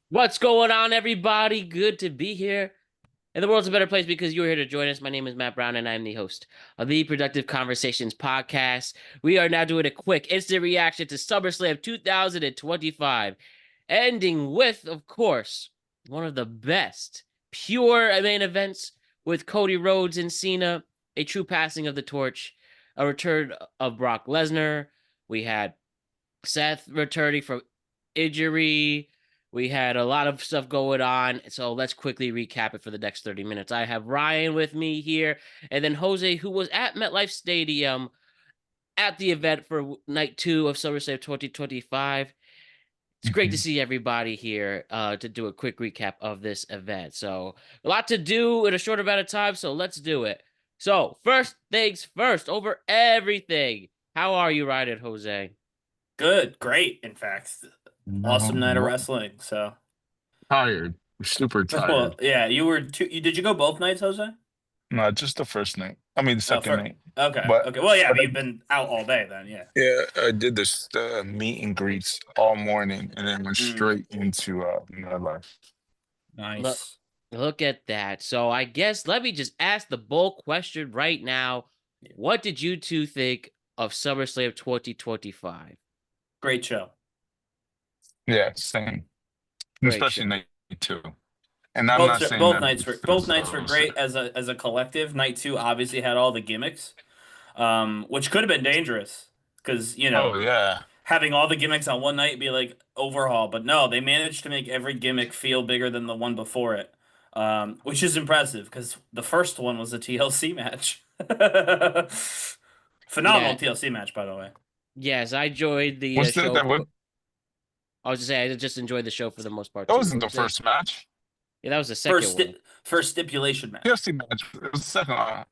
What's going on, everybody? Good to be here. And the world's a better place because you're here to join us. My name is Matt Brown, and I'm the host of the Productive Conversations podcast. We are now doing a quick instant reaction to SummerSlam 2025, ending with, of course, one of the best pure main events with Cody Rhodes and Cena, a true passing of the torch, a return of Brock Lesnar. We had Seth returning from injury. We had a lot of stuff going on. So let's quickly recap it for the next 30 minutes. I have Ryan with me here, and then Jose, who was at MetLife Stadium at the event for night two of SummerSlam 2025. It's great to Mhm. see everybody here to do a quick recap of this event. So, a lot to do in a short amount of time, so let's do it. So, first things first, over everything. How are you, Ryan and Jose? Good, great. In fact, awesome night of What? wrestling. So, Tired. Super well, tired. yeah, you were two. Did you go both nights, Jose? Not just the first night. I mean, the Oh, second for night. okay, But okay. Well, yeah, but but you've been out all day then. Yeah. yeah, I did this meet and greets all morning, and then went Mm, straight into my life. Look, nice. look at that. So I guess let me just ask the bold question right now. Yeah. What did you two think of SummerSlam 2025? Great show. Yeah, same. Great Especially show. night two. And I'm not saying Both that nights were because great as a collective. Night two obviously had all the gimmicks, which could have been dangerous because oh yeah, having all the gimmicks on one night be like overhaul, but no, they managed to make every gimmick feel bigger than the one before it, which is impressive because the first one was a TLC match. Phenomenal Yeah, TLC match, by the way. yes, I enjoyed the was that show. that was, I was just saying, I just enjoyed the show for the most part that too. wasn't What the you say? first match. Yeah, that was the First second one. sti first stipulation match, PFC match. It was the second one.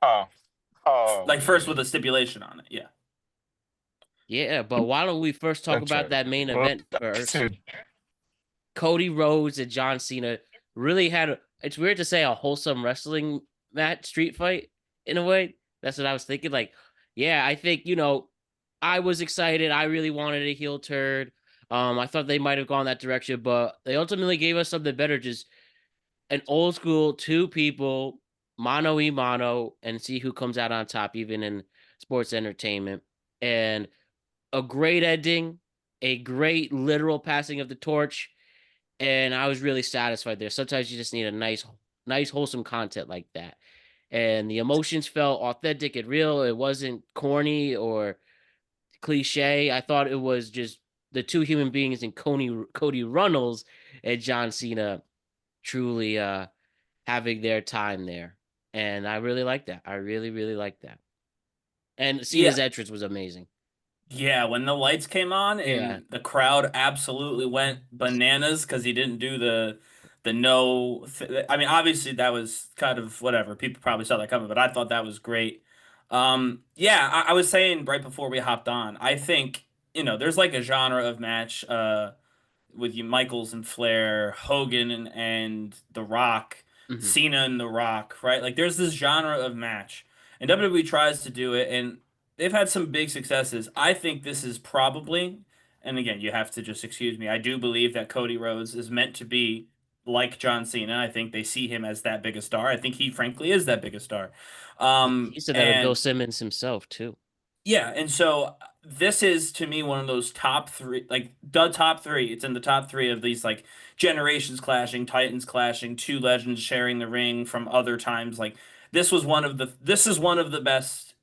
Oh, like first okay. with a stipulation on it. Yeah. Yeah, but why don't we first talk That's about right. that main Well, event first? dude, Cody Rhodes and John Cena really had it's weird to say a wholesome wrestling match, street fight in a way. That's what I was thinking. Like, yeah, I think, I was excited. I really wanted a heel turn. I thought they might have gone that direction, but they ultimately gave us something better, just an old school two people, mano y mano, and see who comes out on top, even in sports entertainment. And a great ending, a great literal passing of the torch, and I was really satisfied there. Sometimes you just need a nice, wholesome content like that. And the emotions felt authentic and real. It wasn't corny or cliche. I thought it was just the two human beings in Cody Runnels and John Cena truly having their time there. And I really like that. I really, really like that. And Cena's Yeah. entrance was amazing. Yeah, when the lights came on Yeah. and the crowd absolutely went bananas because he didn't do the no th I mean, obviously that was kind of whatever. People probably saw that coming, but I thought that was great. Yeah, I was saying right before we hopped on, I think, there's like a genre of match with you Michaels and Flair, Hogan and The Rock, Hmm. Cena and The Rock, right? Like there's this genre of match. And WWE tries to do it and they've had some big successes. I think this is probably, and again, you have to just excuse me. I do believe that Cody Rhodes is meant to be like John Cena. I think they see him as that big a star. I think he frankly is that big a star. He said that of Bill And Simmons himself too. yeah, and so this is to me one of those top three, like the top three. It's in the top three of these like generations clashing, titans clashing, two legends sharing the ring from other times. Like this is one of the best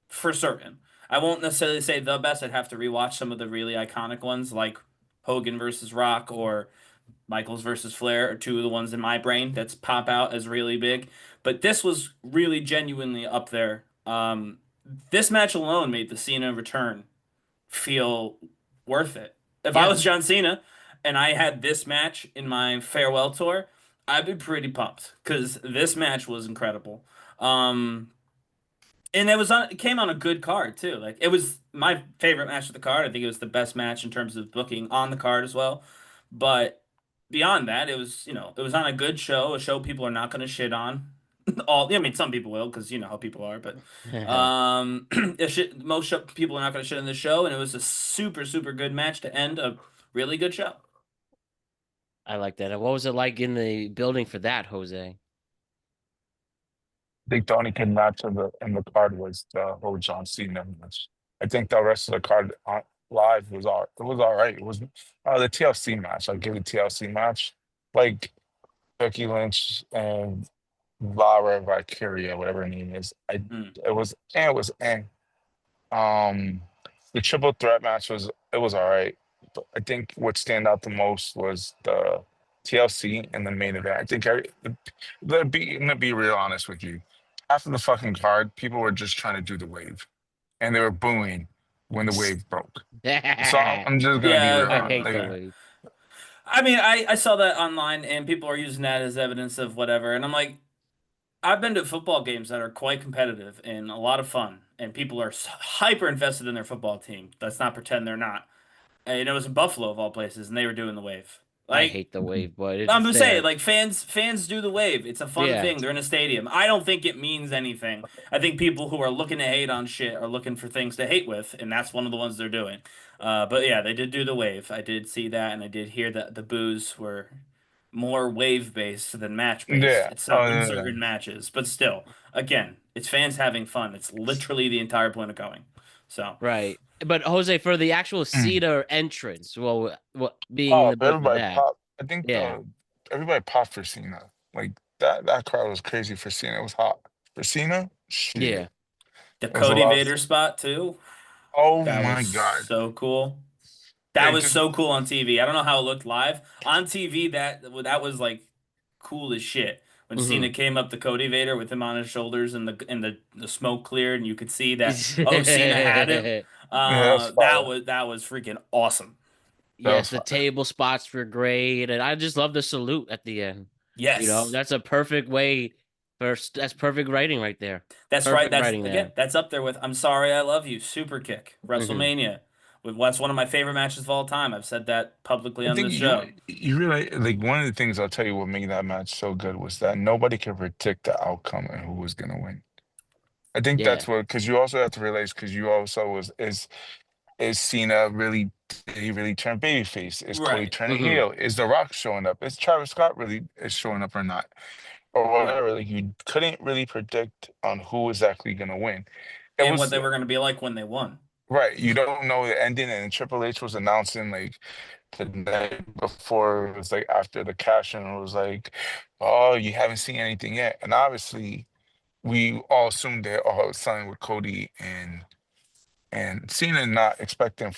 for certain. I won't necessarily say the best. I'd have to rewatch some of the really iconic ones like Hogan versus Rock or Michaels versus Flair are two of the ones in my brain that's pop out as really big. But this was really genuinely up there. This match alone made the Cena return feel worth it. If I Yeah. was John Cena and I had this match in my farewell tour, I'd be pretty pumped because this match was incredible. Um, and it came on a good card too. Like it was my favorite match of the card. I think it was the best match in terms of booking on the card as well. But beyond that, it was on a good show, a show people are not going to shit on. I mean, some people will because you know how people are, but people are not going to shit on the show, and it was a super, super good match to end a really good show. I like that. And what was it like in the building for that, Jose? I think the only good match of the card was the whole John Cena match. I think the rest of the card live was all right. It was the TLC match. I'll give the TLC match. Like Becky Lynch and Lara Valkyria, whatever her name is. Mm. It was um the triple threat match was all right. But I think what stand out the most was the TLC and the main event. I think I'm gonna be real honest with you. After the fucking card, people were just trying to do the wave, and they were booing when the wave broke. So I I'm just gonna be Yeah, real. hate the Like, way. I mean, I saw that online and people are using that as evidence of whatever. And I'm like, I've been to football games that are quite competitive and a lot of fun, and people are hyper invested in their football team. Let's not pretend they're not. And it was in Buffalo of all places, and they were doing the wave. I Like hate the wave, but I'm it's just saying, there. like fans do the wave. It's a fun Yeah, thing. They're in a stadium. I don't think it means anything. I think people who are looking to hate on shit are looking for things to hate with, and that's one of the ones they're doing. But yeah, they did do the wave. I did see that, and I did hear that the boos were more wave based than match based yeah, at oh in yeah, certain matches. But still, again, it's fans having fun. It's literally the entire point of going. So right. But Jose, for the actual yeah. Cedar entrance, well, what being in Oh, the but build for everybody that? popped. I think Yeah, everybody popped for Cena. Like that crowd was crazy for Cena. It was hot for Cena. yeah. Shit, the it was a Cody lot. Vader spot too. Oh That was my god! so cool. That Like was just so cool on TV. I don't know how it looked live. On TV, that was like cool as shit. When Hmm. Cena came up to Cody Vader with him on his shoulders and the smoke cleared and you could see that Cena had him. yeah, that's fire. That was freaking awesome. That Yes, was the fire. table spots were great, and I just love the salute at the end. Yes. That's a perfect way that's perfect writing right there. That's right. Perfect That's writing again, there. that's up there with I'm sorry I love you, Super Kick, Hmm. WrestleMania. That's one of my favorite matches of all time. I've said that publicly I on think this show. you realize like one of the things I'll tell you what made that match so good was that nobody could predict the outcome and who was gonna win. I think Yeah. that's what because you also have to realize because you also is Cena really did he really turn babyface? Is Cody Right. turning Hmm. heel? Is The Rock showing up? Is Travis Scott really is showing up or not? Or Right. whatever. Like you couldn't really predict on who was actually gonna win. It And what was they were going to be like when they won. right. You don't know the ending, and Triple H was announcing like the night before. It was like after the cash in, it was like, "Oh, you haven't seen anything yet." And obviously, we all assumed that oh, it was something with Cody and Cena not expecting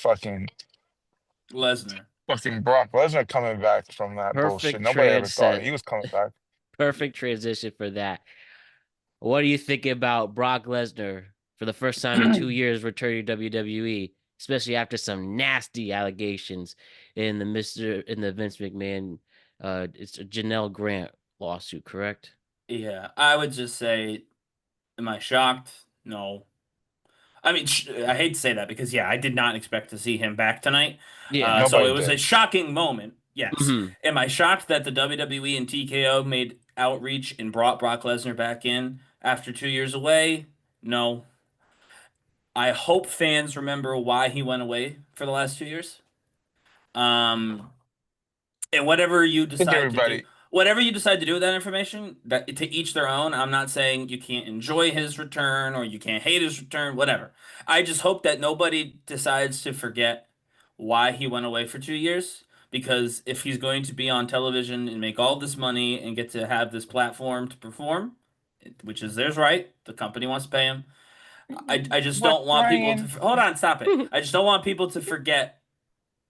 Lesnar. fucking Brock Lesnar coming back from that bullshit. Perfect Nobody ever thought transcend. he was coming back. Perfect transition for that. What do you think about Brock Lesnar for the first time in 2 years returning to WWE, especially after some nasty allegations in the Vince McMahon it's a Janelle Grant lawsuit, correct? Yeah, I would just say, am I shocked? No. I mean, I hate to say that because yeah, I did not expect to see him back tonight. Yeah. So Nobody it was a did. shocking moment. Yes. Hmm. Am I shocked that the WWE and TKO made outreach and brought Brock Lesnar back in after 2 years away? No. I hope fans remember why he went away for the last 2 years. Um, and I think everybody. whatever you decide to do with that information, that to each their own. I'm not saying you can't enjoy his return or you can't hate his return, whatever. I just hope that nobody decides to forget why he went away for 2 years. Because if he's going to be on television and make all this money and get to have this platform to perform, which is theirs right, the company wants to pay him. I just But don't want people to Ryan, hold on, stop it. I just don't want people to forget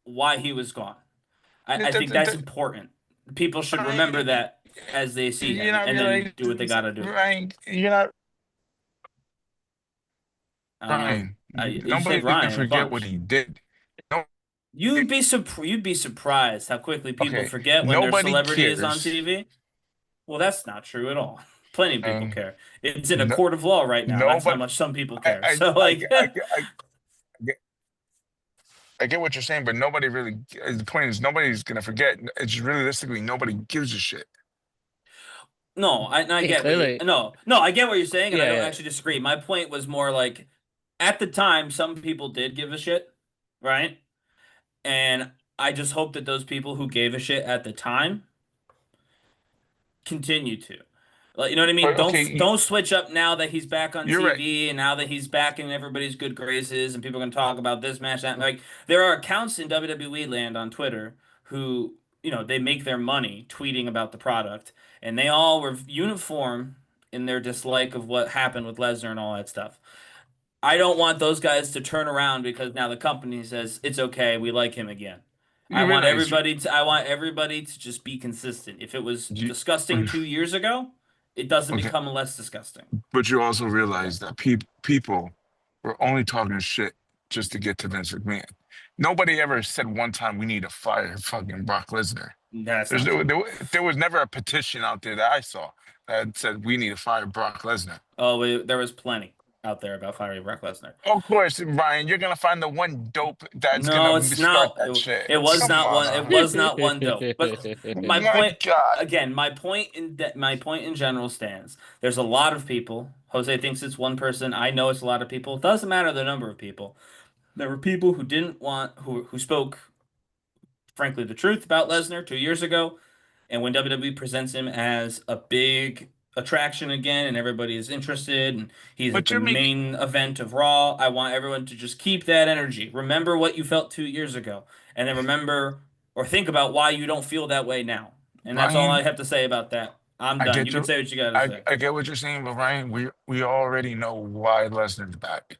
why he was gone. I think that's important. People should remember Ryan, that as they see you're him not and then do what they realizing, gotta do. Ryan, you're not I don't know. Ryan. You say Nobody's gonna Ryan a forget what bunch. he did. No, You'd be surprised how quickly people okay, forget when their nobody celebrity is on cares. TV. Well, that's not true at all. Plenty of people And care. It's in a no, court of law right now. That's how nobody. much some people I, care. I, So I, like, get- get, I get what you're saying, but nobody really. The point is, nobody's gonna forget. It's realistically nobody gives a shit. no, I Yeah, get what you clearly. no, I get what you're saying, and I Yeah, don't yeah. actually disagree. My point was more like at the time, some people did give a shit, right? And I just hope that those people who gave a shit at the time continue to. Like, you know what I mean? But Don't okay, don't switch up now that he's back on you're right. TV and now that he's back in everybody's good graces and people are going to talk about this match that like there are accounts in WWE land on Twitter who, they make their money tweeting about the product and they all were uniform in their dislike of what happened with Lesnar and all that stuff. I don't want those guys to turn around because now the company says it's okay, we like him again. You realize I want everybody to just be consistent. If it was you, disgusting 2 years ago, it doesn't okay, become less disgusting. but you also realize that people were only talking shit just to get to Vince McMahon. Nobody ever said one time we need to fire fucking Brock Lesnar. That's not true. There was never a petition out there that I saw that said we need to fire Brock Lesnar. Oh, there was plenty out there about firing Brock Lesnar. Of course, Ryan, you're gonna find the one dope that's No, gonna it's start not. that shit. It was Come not one. It on. was not one dope. But my My point God. again, my point in general stands. There's a lot of people. Jose thinks it's one person. I know it's a lot of people. It doesn't matter the number of people. There were people who didn't want who spoke frankly the truth about Lesnar 2 years ago. And when WWE presents him as a big attraction again and everybody is interested and he's at But the you're making main event of Raw, I want everyone to just keep that energy. Remember what you felt 2 years ago and then remember or think about why you don't feel that way now. And that's all I Ryan, have to say about that. I'm I done. get You can you. say what you got to say. I get what you're saying, but Ryan, we already know why Lesnar's back.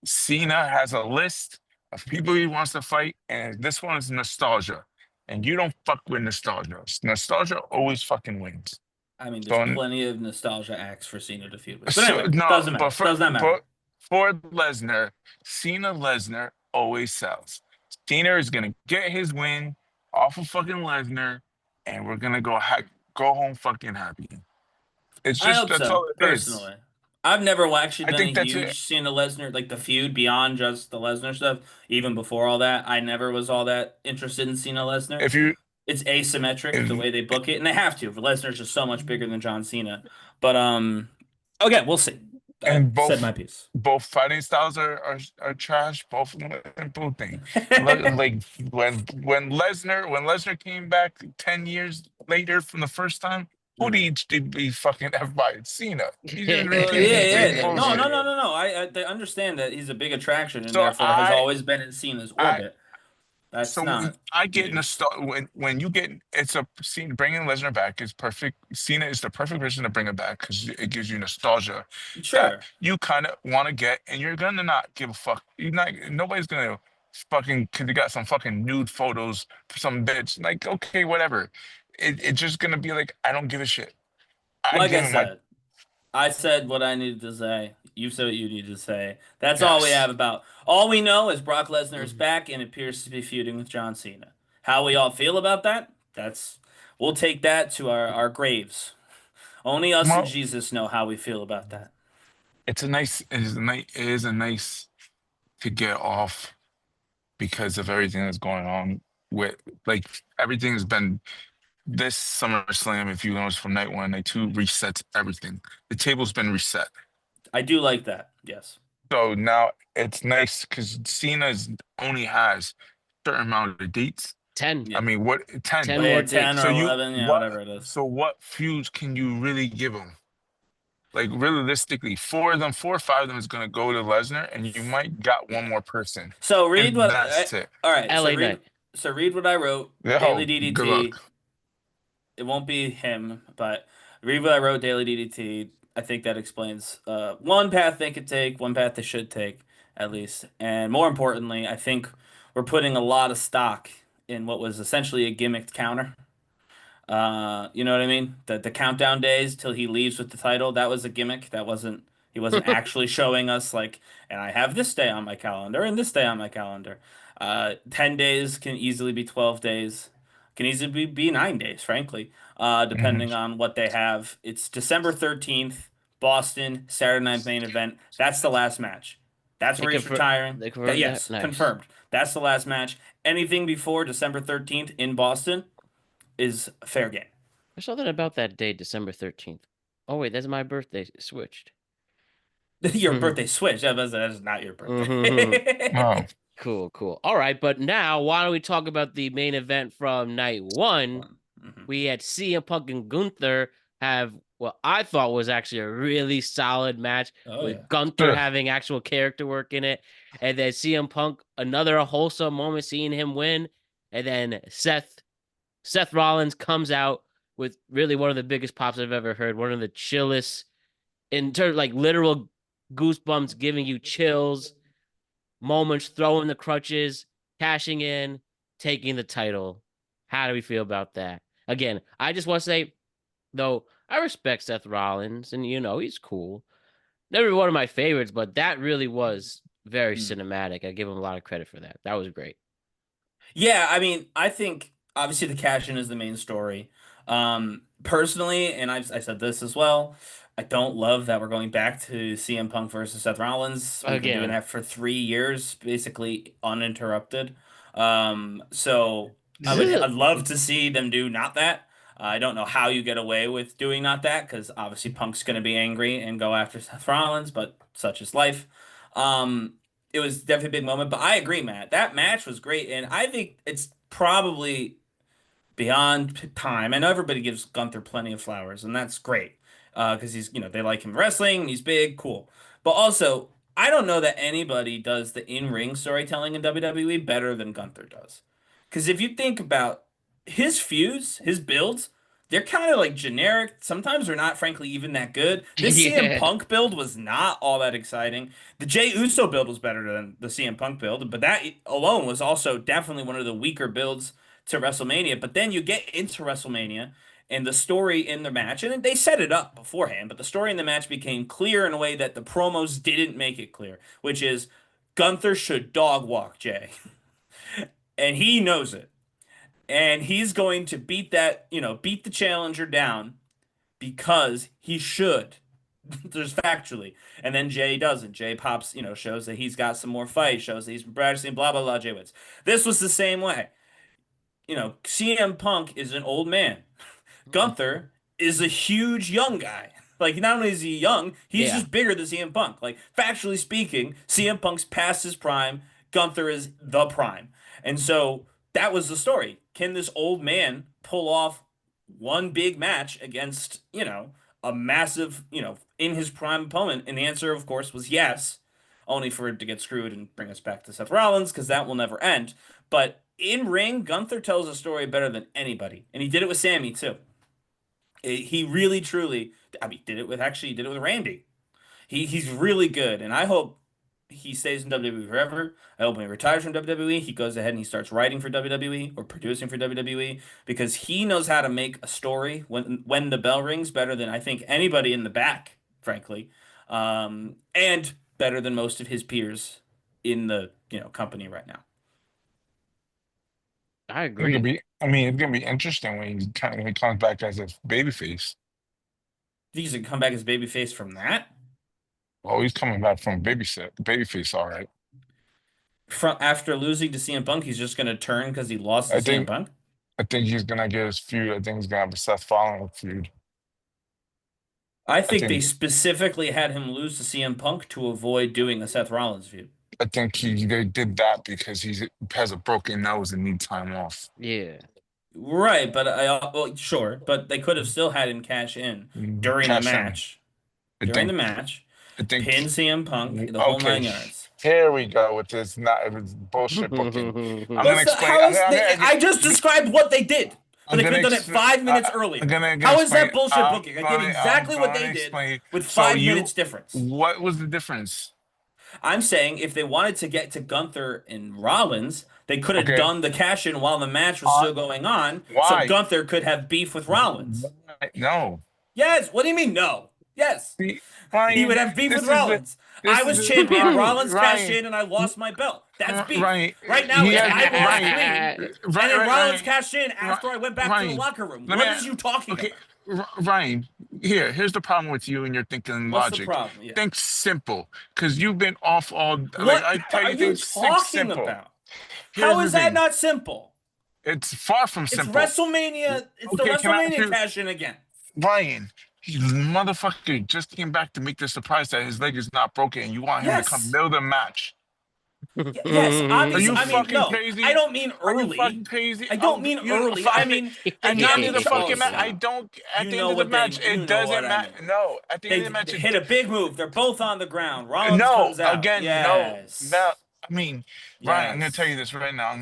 Cena has a list of people he wants to fight, and this one is nostalgia. And you don't fuck with nostalgia. Nostalgia always fucking wins. I mean, there's So, plenty of nostalgia acts for Cena to feud with. But so anyway, no, doesn't but matter. Does not matter. for Lesnar, Cena Lesnar always sells. Cena is gonna get his win off of fucking Lesnar, and we're gonna go home fucking happy. It's I just hope that's so, all it is. personally. I've never actually I been a think that's it. huge Cena Lesnar, like the feud beyond just the Lesnar stuff. Even before all that, I never was all that interested in Cena Lesnar. If you It's asymmetric the if way they book it, and they have to. For Lesnar's just so much bigger than John Cena. But okay, we'll see. I and said my piece. both fighting styles are trash. Both of them are both thing. Like when Lesnar came back 10 years later from the first time, who did he fucking everybody? Cena. He just Well, repeated the yeah, same yeah. No, no, bullshit. no, no, no. I understand that he's a big attraction and So therefore has always been in Cena's I orbit. That's So when not I get new. nostalgia, when you get it's a Cena bringing Lesnar back is perfect. Cena is the perfect person to bring it back because it gives you nostalgia that Sure. you kind of want to get, and you're gonna not give a fuck. You're not. Nobody's gonna fucking because you got some fucking nude photos for some bitch. Like okay, whatever. It's just gonna be like I don't give a shit. I Like I give him my said, I said what I needed to say. You said what you needed to say. That's all we have yes. about. All we know is Brock Lesnar is back and appears to be feuding with John Cena. How we all feel about that? We'll take that to our graves. Only us and Well, Jesus know how we feel about that. it is a nice to get off because of everything that's going on with like everything's been this SummerSlam, if you notice from night one, night two, resets everything. The table's been reset. I do like that. Yes. So now it's nice because Cena's only has certain amount of dates. 10. I Yeah. mean, what 10? 10 Well, yeah, more 10 dates. or So you 11, yeah, what? whatever it is. So what feuds can you really give him? Like realistically, four or five of them is gonna go to Lesnar, and you might got one more person, So read and what that's it. all right, LA Knight. so read what I wrote. Daily Oh, good DDT. luck. It won't be him, but read what I wrote, Daily DDT. I think that explains one path they could take, one path they should take, at least. And more importantly, I think we're putting a lot of stock in what was essentially a gimmicked counter. You know what I mean? The countdown days till he leaves with the title, that was a gimmick. That wasn't he wasn't actually showing us like, and I have this day on my calendar and this day on my calendar. 10 days can easily be 12 days. Can easily be 9 days, frankly, Mhm. depending on what they have. It's December 13th, Boston, Saturday night main event. That's the last match. That's They where he's confirm retiring. they That confirmed that. yes, Nice. confirmed. That's the last match. Anything before December 13th in Boston is fair game. There's something about that day, December 13th. Oh wait, that's my birthday. Switched. Your birthday switch. That is not your Mm-hmm. Oh, birthday. Cool, cool. All right, but now why don't we talk about the main event from night one? Mm-hmm. We had CM Punk and Gunther have what I thought was actually a really solid match Oh yeah. with Gunther Sure. having actual character work in it. And then CM Punk, another wholesome moment seeing him win. And then Seth Rollins comes out with really one of the biggest pops I've ever heard. One of the chillest in terms like literal goosebumps, giving you chills moments, throwing the crutches, cashing in, taking the title. How do we feel about that? Again, I just want to say, though, I respect Seth Rollins, and he's cool. Never one of my favorites, but that really was very Mm. cinematic. I give him a lot of credit for that. That was great. Yeah, I mean, I think obviously the cash in is the main story. Personally, and I said this as well, I don't love that we're going back to CM Punk versus Seth Rollins. We've been doing Again, that for 3 years, basically uninterrupted. So I'd love to see them do not that. I don't know how you get away with doing not that because obviously Punk's going to be angry and go after Seth Rollins, but such is life. Um, it was definitely a big moment. But I agree, Matt. That match was great, and I think it's probably beyond time. I know everybody gives Gunther plenty of flowers, and that's great because he's they like him wrestling, he's big, cool. But also, I don't know that anybody does the in-ring storytelling in WWE better than Gunther does. Because if you think about his feuds, his builds, they're kind of like generic. Sometimes they're not, frankly, even that good. This CM yeah, Punk build was not all that exciting. The Jey Uso build was better than the CM Punk build, but that alone was also definitely one of the weaker builds to WrestleMania. But then you get into WrestleMania and the story in the match, and they set it up beforehand, but the story in the match became clear in a way that the promos didn't make it clear, which is Gunther should dog walk Jay. And he knows it. And he's going to beat beat the challenger down because he should. Just factually. And then Jay doesn't. Jay pops, shows that he's got some more fight, shows that he's been practicing, blah, blah, blah. Jay wins. This was the same way. CM Punk is an old man. Gunther is a huge young guy. Like, not only is he young, he's yeah. just bigger than CM Punk. Like, factually speaking, CM Punk's past his prime. Gunther is the prime. And so that was the story. Can this old man pull off one big match against, a massive, in his prime opponent? And the answer, of course, was yes, only for it to get screwed and bring us back to Seth Rollins, because that will never end. But in ring, Gunther tells a story better than anybody. And he did it with Sammy, too. He really truly, I mean, he did it with Randy. He's really good, and I hope he stays in WWE forever. I hope when he retires from WWE, he goes ahead and he starts writing for WWE or producing for WWE because he knows how to make a story when the bell rings better than I think anybody in the back, frankly, and better than most of his peers in the company right now. I It's gonna agree. be. I mean, it's gonna be interesting when he comes back as a babyface. He's gonna come back as babyface from that. Oh, he's coming back from babyface. All right. From after losing to CM Punk, he's just gonna turn because he lost to I CM think. Punk. I think he's gonna get his feud. I think he's gonna have a Seth Rollins feud. I I think they think. specifically had him lose to CM Punk to avoid doing a Seth Rollins feud. I think they did that because he has a broken nose and needs time off. Yeah. Right, but well, sure, but they could have still had him cash in during the Cash in. match. I During think. the match, I think. pin CM Punk, the whole Okay. nine yards. Here we go with this. Not it was bullshit booking. I'm gonna What's the? explain. How is they? I just described what they did, but I'm they could gonna have done it explain. 5 minutes earlier. I'm gonna How is explain. that bullshit booking? I did I'm exactly what gonna they did explain. with So 5 minutes difference. what was the difference? I'm saying if they wanted to get to Gunther and Rollins, they could have Okay. done the cash in while the match was Uh, still going on, so why? Gunther could have beef with Rollins. No. Yes. What do you mean no? Yes. See, He would Ryan, have beef with this is the Rollins. I this is was the champion. Ryan, Rollins cashed Ryan, in and I lost my belt. That's beef. Ryan. Right now He it's has I lost Ryan, clean and then Rollins Ryan, cashed in after I went back to the Ryan. locker room. Let me. What is you talking Okay, about? Ryan. Here's the problem with you and your thinking What's the logic. problem? Yeah. Think simple, because you've been off all. Like What I tell are you, you think talking simple. about? How Here's the is that thing. not simple? It's far from It's simple. WrestleMania. It's the Okay, can I ask WrestleMania you, cash in again. Ryan? He motherfucker just came back to make the surprise that his leg is not broken, and you want him to come Yes. middle of the match. Yes, Are obviously. you I mean, fucking no, I crazy? don't mean Are you fucking early. crazy? I don't mean You early. I fucking, mean, and they not do. in the Oh, fucking match. I stop. don't. At You the end know of the what they. match, You it know what doesn't I matter. mean. No, at the end They of the match, hit a big move. They're both on the ground. Rollins no. comes out. Again, no. Now, Yes. I mean, Ryan, I'm gonna tell you Yes. this right now.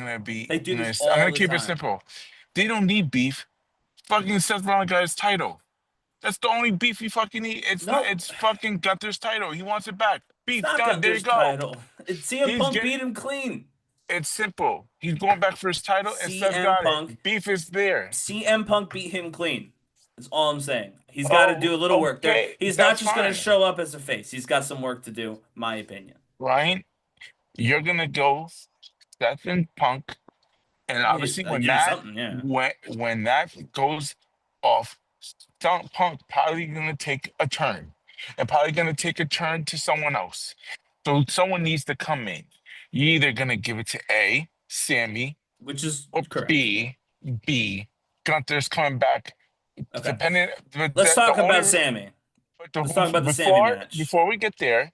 They do this I'm all gonna the keep it time. simple. They don't need beef. Fucking Seth Rollins got his title. That's the only beef he fucking need. It's not. No, It's fucking Gunther's title. He wants it back. it's Beef not done. There you Gunther's go. title. It's CM He's Punk getting. beat him clean. It's simple. He's going back for his title, and Seth CM got Punk. it. Beef is there. CM Punk beat him clean. That's all I'm saying. He's got to Oh, do a little work there. okay, He's not that's just going to fine. show up as a face. He's got some work to do, my opinion. Ryan, you're gonna go Seth and Punk, and obviously I when do that something, yeah. when that goes off, Punk probably gonna take a turn, and probably gonna take a turn to someone else. So someone needs to come in. You're either gonna give it to A, Sammy, Which is or correct. B, Gunther's coming back. Okay. Depending, Let's the talk about only Sammy. but Let's talk about the Sammy match. before we get there,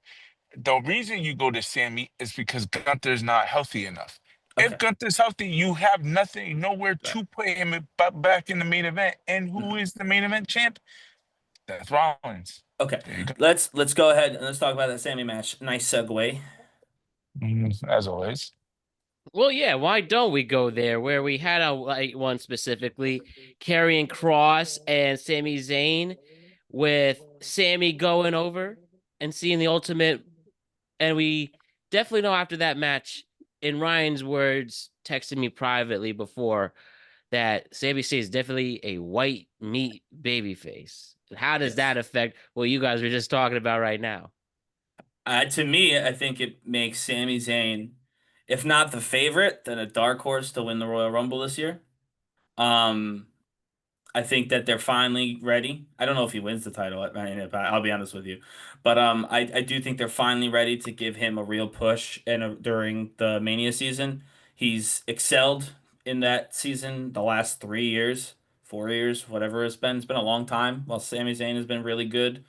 the reason you go to Sammy is because Gunther's not healthy enough. If Okay. Gunther's healthy, you have nothing, nowhere Right. to put him back in the main event. And who Mhm. is the main event champ? That's Rollins. Okay. There you go. Let's go ahead and let's talk about that Sammy match. Nice segue. As always. Well, yeah, why don't we go there where we had a like one specifically carrying Cross and Sami Zayn with Sammy going over and seeing the ultimate, and we definitely know after that match, in Ryan's words, texting me privately before, that Sami Zayn is definitely a white meat baby face. How does Yes. that affect what you guys were just talking about right now? To me, I think it makes Sami Zayn, if not the favorite, then a dark horse to win the Royal Rumble this year. Um, I think that they're finally ready. I don't know if he wins the title. I'll be honest with you, but I do think they're finally ready to give him a real push. And during the Mania season, he's excelled in that season. The last 3 years, 4 years, whatever it's been a long time. While Sami Zayn has been really good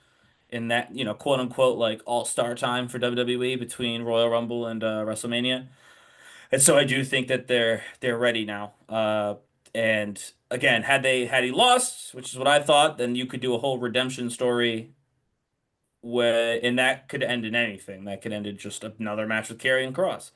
in that, quote unquote, like all-star time for WWE between Royal Rumble and WrestleMania. And so I do think that they're ready now. And again, had he lost, which is what I thought, then you could do a whole redemption story where and that could end in anything. That could end in just another match with Karrion Cross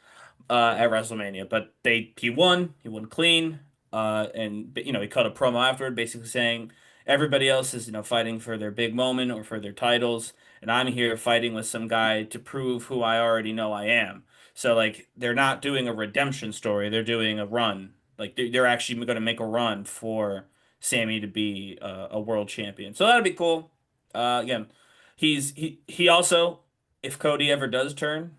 at WrestleMania. But he won clean, and he cut a promo afterward, basically saying everybody else is fighting for their big moment or for their titles, and I'm here fighting with some guy to prove who I already know I am. So like they're not doing a redemption story, they're doing a run. Like they're actually going to make a run for Sammy to be a world champion. So that'd be cool. Again, he also, if Cody ever does turn,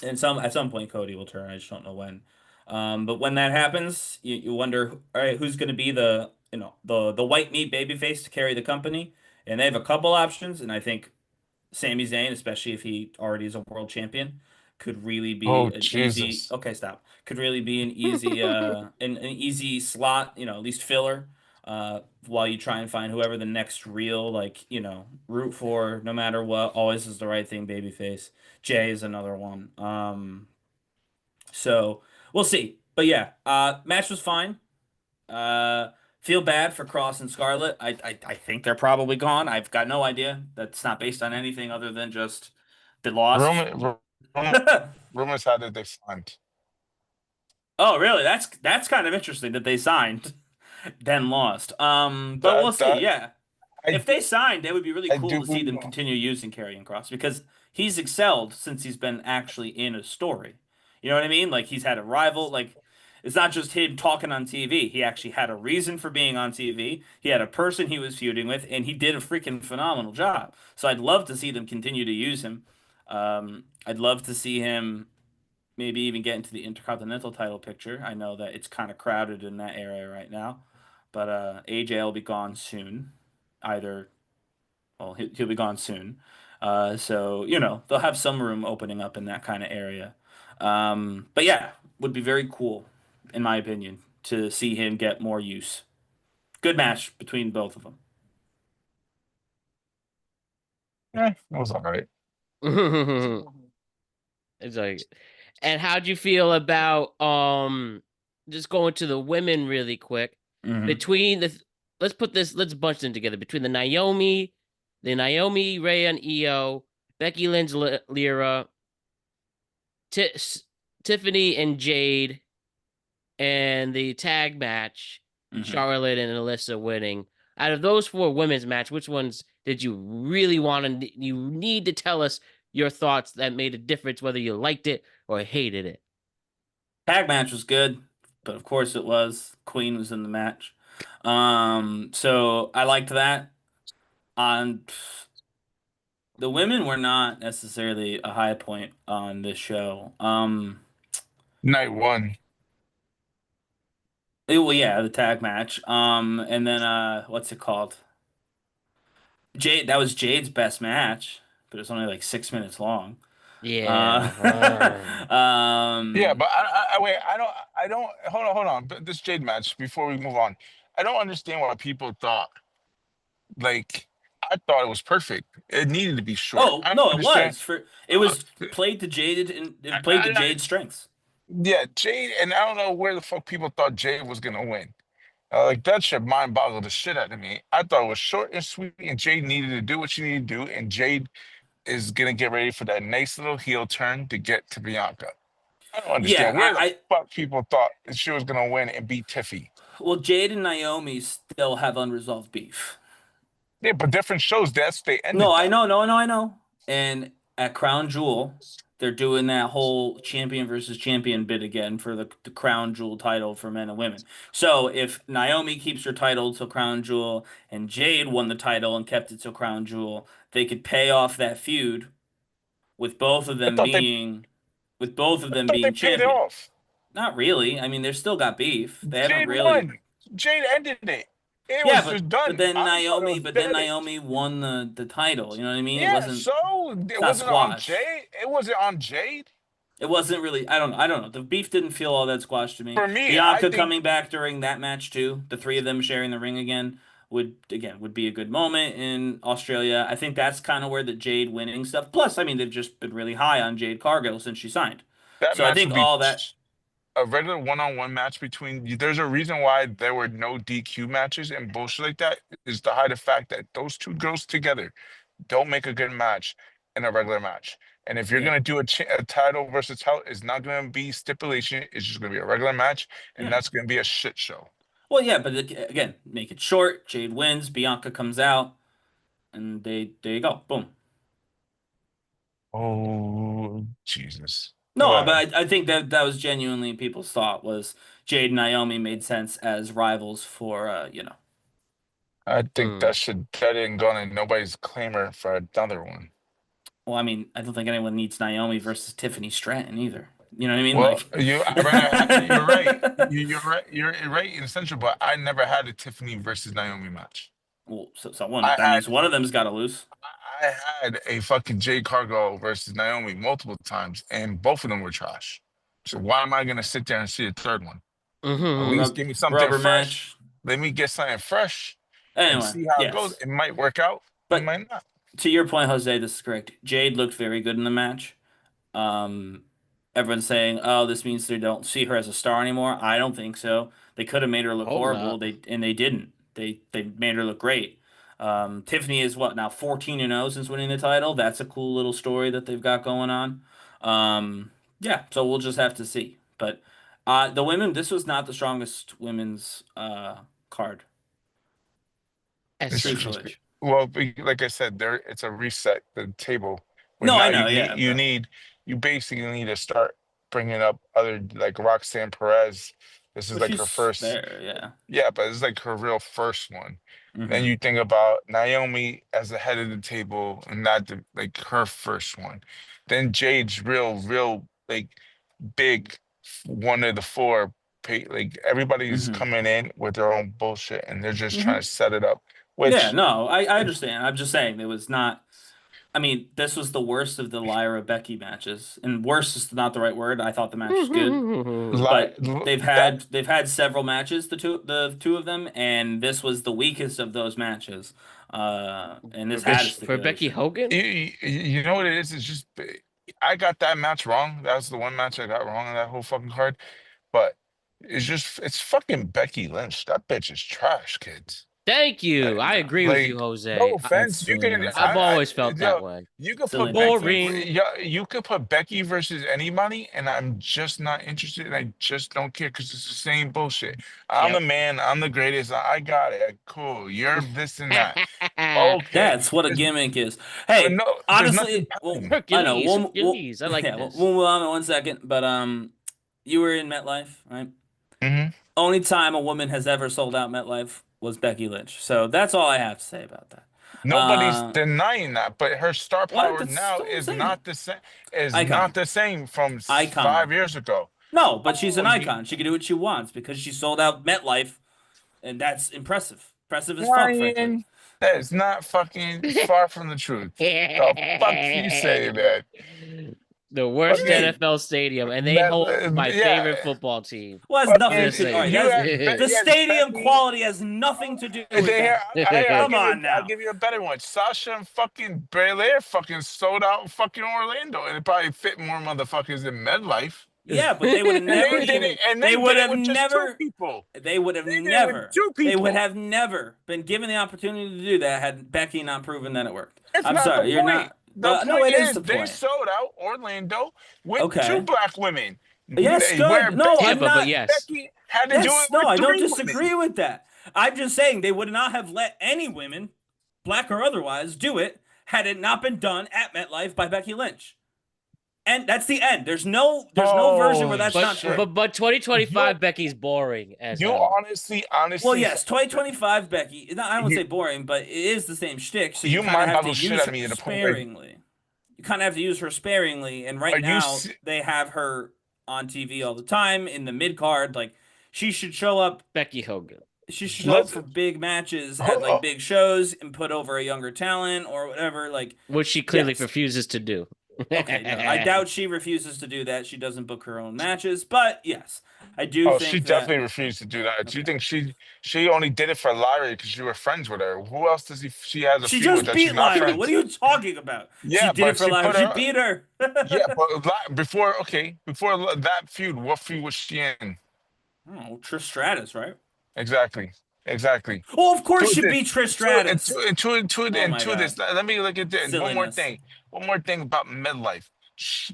and at some point Cody will turn. I just don't know when. But when that happens, you wonder, all right, who's going to be the white meat babyface to carry the company? And they have a couple options, and I think Sami Zayn, especially if he already is a world champion, could really be Oh, an easy. Jesus. Okay, stop. Could really be an easy, an easy slot. At least filler. While you try and find whoever the next real, like, root for, no matter what, always is the right thing, babyface. Jay is another one. So we'll see. But yeah, match was fine. Uh, feel bad for Cross and Scarlett. I think they're probably gone. I've got no idea. That's not based on anything other than just they lost. Rumor, rumors had it they signed. Oh, really? That's kind of interesting that they signed, then lost. But we'll see. That Yeah. I If they signed, it would be really I cool do to see them continue using Karrion Cross because he's excelled since he's been actually in a story. You know what I mean? Like he's had a rival. Like it's not just him talking on TV. He actually had a reason for being on TV. He had a person he was feuding with, and he did a freaking phenomenal job. So I'd love to see them continue to use him. I'd love to see him maybe even get into the Intercontinental title picture. I know that it's kind of crowded in that area right now, but AJ will be gone soon. Either well, he'll be gone soon. So, they'll have some room opening up in that kind of area. But yeah, would be very cool, in my opinion, to see him get more use. Good match between both of them. it was all right. It's like, And how'd you feel about just going to the women really quick? Hmm. Between the let's bunch them together. Between the Naomi, Rhea and Io, Becky Lynch, Lyra, Ti Tiffany and Jade, and the tag match, Hmm. Charlotte and Alyssa winning. Out of those four women's match, which ones did you really want to? You need to tell us your thoughts that made a difference, whether you liked it or hated it. Tag match was good, but of course it was. Queen was in the match. So I liked that. On The women were not necessarily a high point on this show. Night one. Well, yeah, the tag match. And then what's it called? Jade. That was Jade's best match, but it was only like 6 minutes long. Uh, Yeah. Yeah, um, but wait. I don't. Hold on. But this Jade match before we move on. I don't understand why people thought like I thought it was perfect. It needed to be short. oh I don't no, it understand. was it was Uh, played to Jade and I, it played to I, Jade's strengths. yeah, Jade, and I don't know where the fuck people thought Jade was gonna win. Like that shit mind boggled the shit out of me. I thought it was short and sweet, and Jade needed to do what she needed to do, and Jade is gonna get ready for that nice little heel turn to get to Bianca. I don't Yeah, understand where the I fuck people thought she was gonna win and beat Tiffy. well, Jade and Naomi still have unresolved beef. Yeah, but different shows. That's they No, ended I that. know, no, no, I know. And at Crown Jewel, they're doing that whole champion versus champion bid again for the Crown Jewel title for men and women. So if Naomi keeps her title till Crown Jewel and Jade won the title and kept it till Crown Jewel, they could pay off that feud with both of I them thought they, being with both of I them thought they being paid it champion. off. Not really. I mean, they're still got beef. They haven't Jade really. won. Jade ended it. It Yeah, was but just but done. then I thought it Naomi, was but then dead. Naomi won the title. You know what I mean? It Yeah, wasn't. so It's it not wasn't on squash. Jade. It wasn't on Jade. It wasn't really. I don't know. The beef didn't feel all that squashed to me. For me, I Bianca think coming back during that match too. The three of them sharing the ring again would be a good moment in Australia. I think that's kind of where the Jade winning stuff. Plus, I mean, they've just been really high on Jade Cargill since she signed. that So I match think would be all that. a regular one-on-one match between. There's a reason why there were no DQ matches and bullshit like that is to hide the fact that those two girls together don't make a good match in a regular match. And if you're Yeah, gonna do a title versus title, it's not gonna be stipulation. It's just gonna be a regular match, and yeah. that's gonna be a shit show. Well, yeah, but again, make it short. Jade wins. Bianca comes out, and they there you go. Boom. Oh Jesus! Go No, ahead. but I think that was genuinely people's thought was Jade and Naomi made sense as rivals for I think Hmm. that ain't gonna nobody's clamoring for another one. well, I mean, I don't think anyone needs Naomi versus Tiffany Stratton either. You know what I mean? Well, Like, I rather you're right. You're right. You're right in essential, but I never had a Tiffany versus Naomi match. well, so someone I that had means one of them's got to lose. I had a fucking Jade Cargill versus Naomi multiple times, and both of them were trash. So why am I gonna sit there and see a third one? At Mm-hmm. least Rub, give me something rubber fresh. match. Let me get something fresh and Anyway, see how it goes. yes. It might work out. It But might not. to your point, Jose, this is correct. Jade looked very good in the match. Um, Everyone's saying, "Oh, this means they don't see her as a star anymore." I don't think so. They could have made her look Hope horrible. not. They didn't. They made her look great. Tiffany is what now 14-0 since winning the title. That's a cool little story that they've got going on. Yeah, so we'll just have to see. But the women, this was not the strongest women's card, As It's truthfully. well, like I said, there it's a reset the table where No, I now know, yeah, but you basically need to start bringing up other like Roxanne Perez. This is but like her she's first, there, yeah. yeah, but it's like her real first one. Then Hmm. you think about Naomi as the head of the table and not like her first one. Then Jade's real like big one of the four. Like everybody's Hmm. coming in with their own bullshit and they're just trying Hmm. to set it up, Yeah, which. no, I understand. I'm just saying it was not. I mean, this was the worst of the Lyra Becky matches, and worst is not the right word. I thought the match was good, but That they've had several matches, the two of them, and this was the weakest of those matches. And for this had a Becky for Becky stipulation. Hogan. you know what it is? It's just I got that match wrong. That was the one match I got wrong on that whole fucking card. But it's fucking Becky Lynch. That bitch is trash, kids. Thank you. I No, agree with you, Like, no Jose. offense, you can. that's I've always felt that Yo, way. you could silly put Becky. Boring. Yeah, you could put Becky versus anybody, and I'm just not interested. And I just don't care because it's the same bullshit. I'm the Yep. man. I'm the greatest. I got it. Cool. You're this and that. Okay. That's what a There's, gimmick is. Hey, no, there's nothing honestly, well, padding. I know. Hercules, Hercules. I like Yeah, this. we'll move on in 1 second. But you were in MetLife, right? Hmm. Only time a woman has ever sold out MetLife was Becky Lynch. So that's all I have to say about that. Nobody's denying that, but her star What? power That's now what I'm is saying. not the same. Is not Icon, the same from icon. 5 years ago. No, but she's Oh, an you icon. She can do what she wants because she sold out MetLife, and that's impressive. Impressive as fuck, frankly. Ryan, that is not fucking far from the truth. The fuck you say that? The What do you worst Fucking mean? NFL stadium, and they host my yeah, favorite football team. Well, it has I'm nothing just to. All right, saying. you that's had the yes, stadium Becky. quality has nothing to do with They here, that. I'll Come give you, on I'll now. give you a better one. Sasha and fucking Belair fucking sold out fucking Orlando, and it probably fit more motherfuckers than MedLife. Yeah, but they would have And never they did it, even. and They they would did it have with just two never. people. They would have They did it with never. two They would people. have never been given the opportunity to do that had Becky not proven that it worked. It's I'm not the sorry, you're point. not. The No, point it is is the they point. sold out Orlando with two Okay. black women. Yes, Where good. No, Yeah, I'm Becky but not. yes. Becky had to do Yes, it no, with I don't three women. disagree with that. I'm just saying they would not have let any women, black or otherwise, do it had it not been done at MetLife by Becky Lynch. And that's the end. There's no version where Holy that's not But true. shit. but but You 2025 Becky's boring as you hell. Well, honestly yes, 2025 Becky. I won't you say boring, but it is the same shtick, so you you kind of mind have to boggle shit use at her me to the point where sparingly. You kind of have to use her sparingly, and right are you now they have her on TV all the time in the mid card. Like she should show up. Becky Hogan. She should show up let's for big matches at like oh, big shows and put over a younger talent or whatever. Like, Which she clearly yes, refuses to do. okay, no, I doubt she refuses to do that. She doesn't book her own matches, but yes, I do oh, she think that. definitely refused to do that. Do you Okay. think she only did it for Larry because you were friends with her? Who else does she has a She feud with just that she's beat not Lyra. What friends? are you talking about? She Yeah, did it but for she Lyra. put She her. beat her. Yeah, but before, okay, before that feud, what feud was she in? Oh, Trish Stratus, right? Exactly, exactly. Well, of course To she this, beat Trish Stratus. to Oh my to god. this. Let me look at this. Silliness. One more thing about midlife.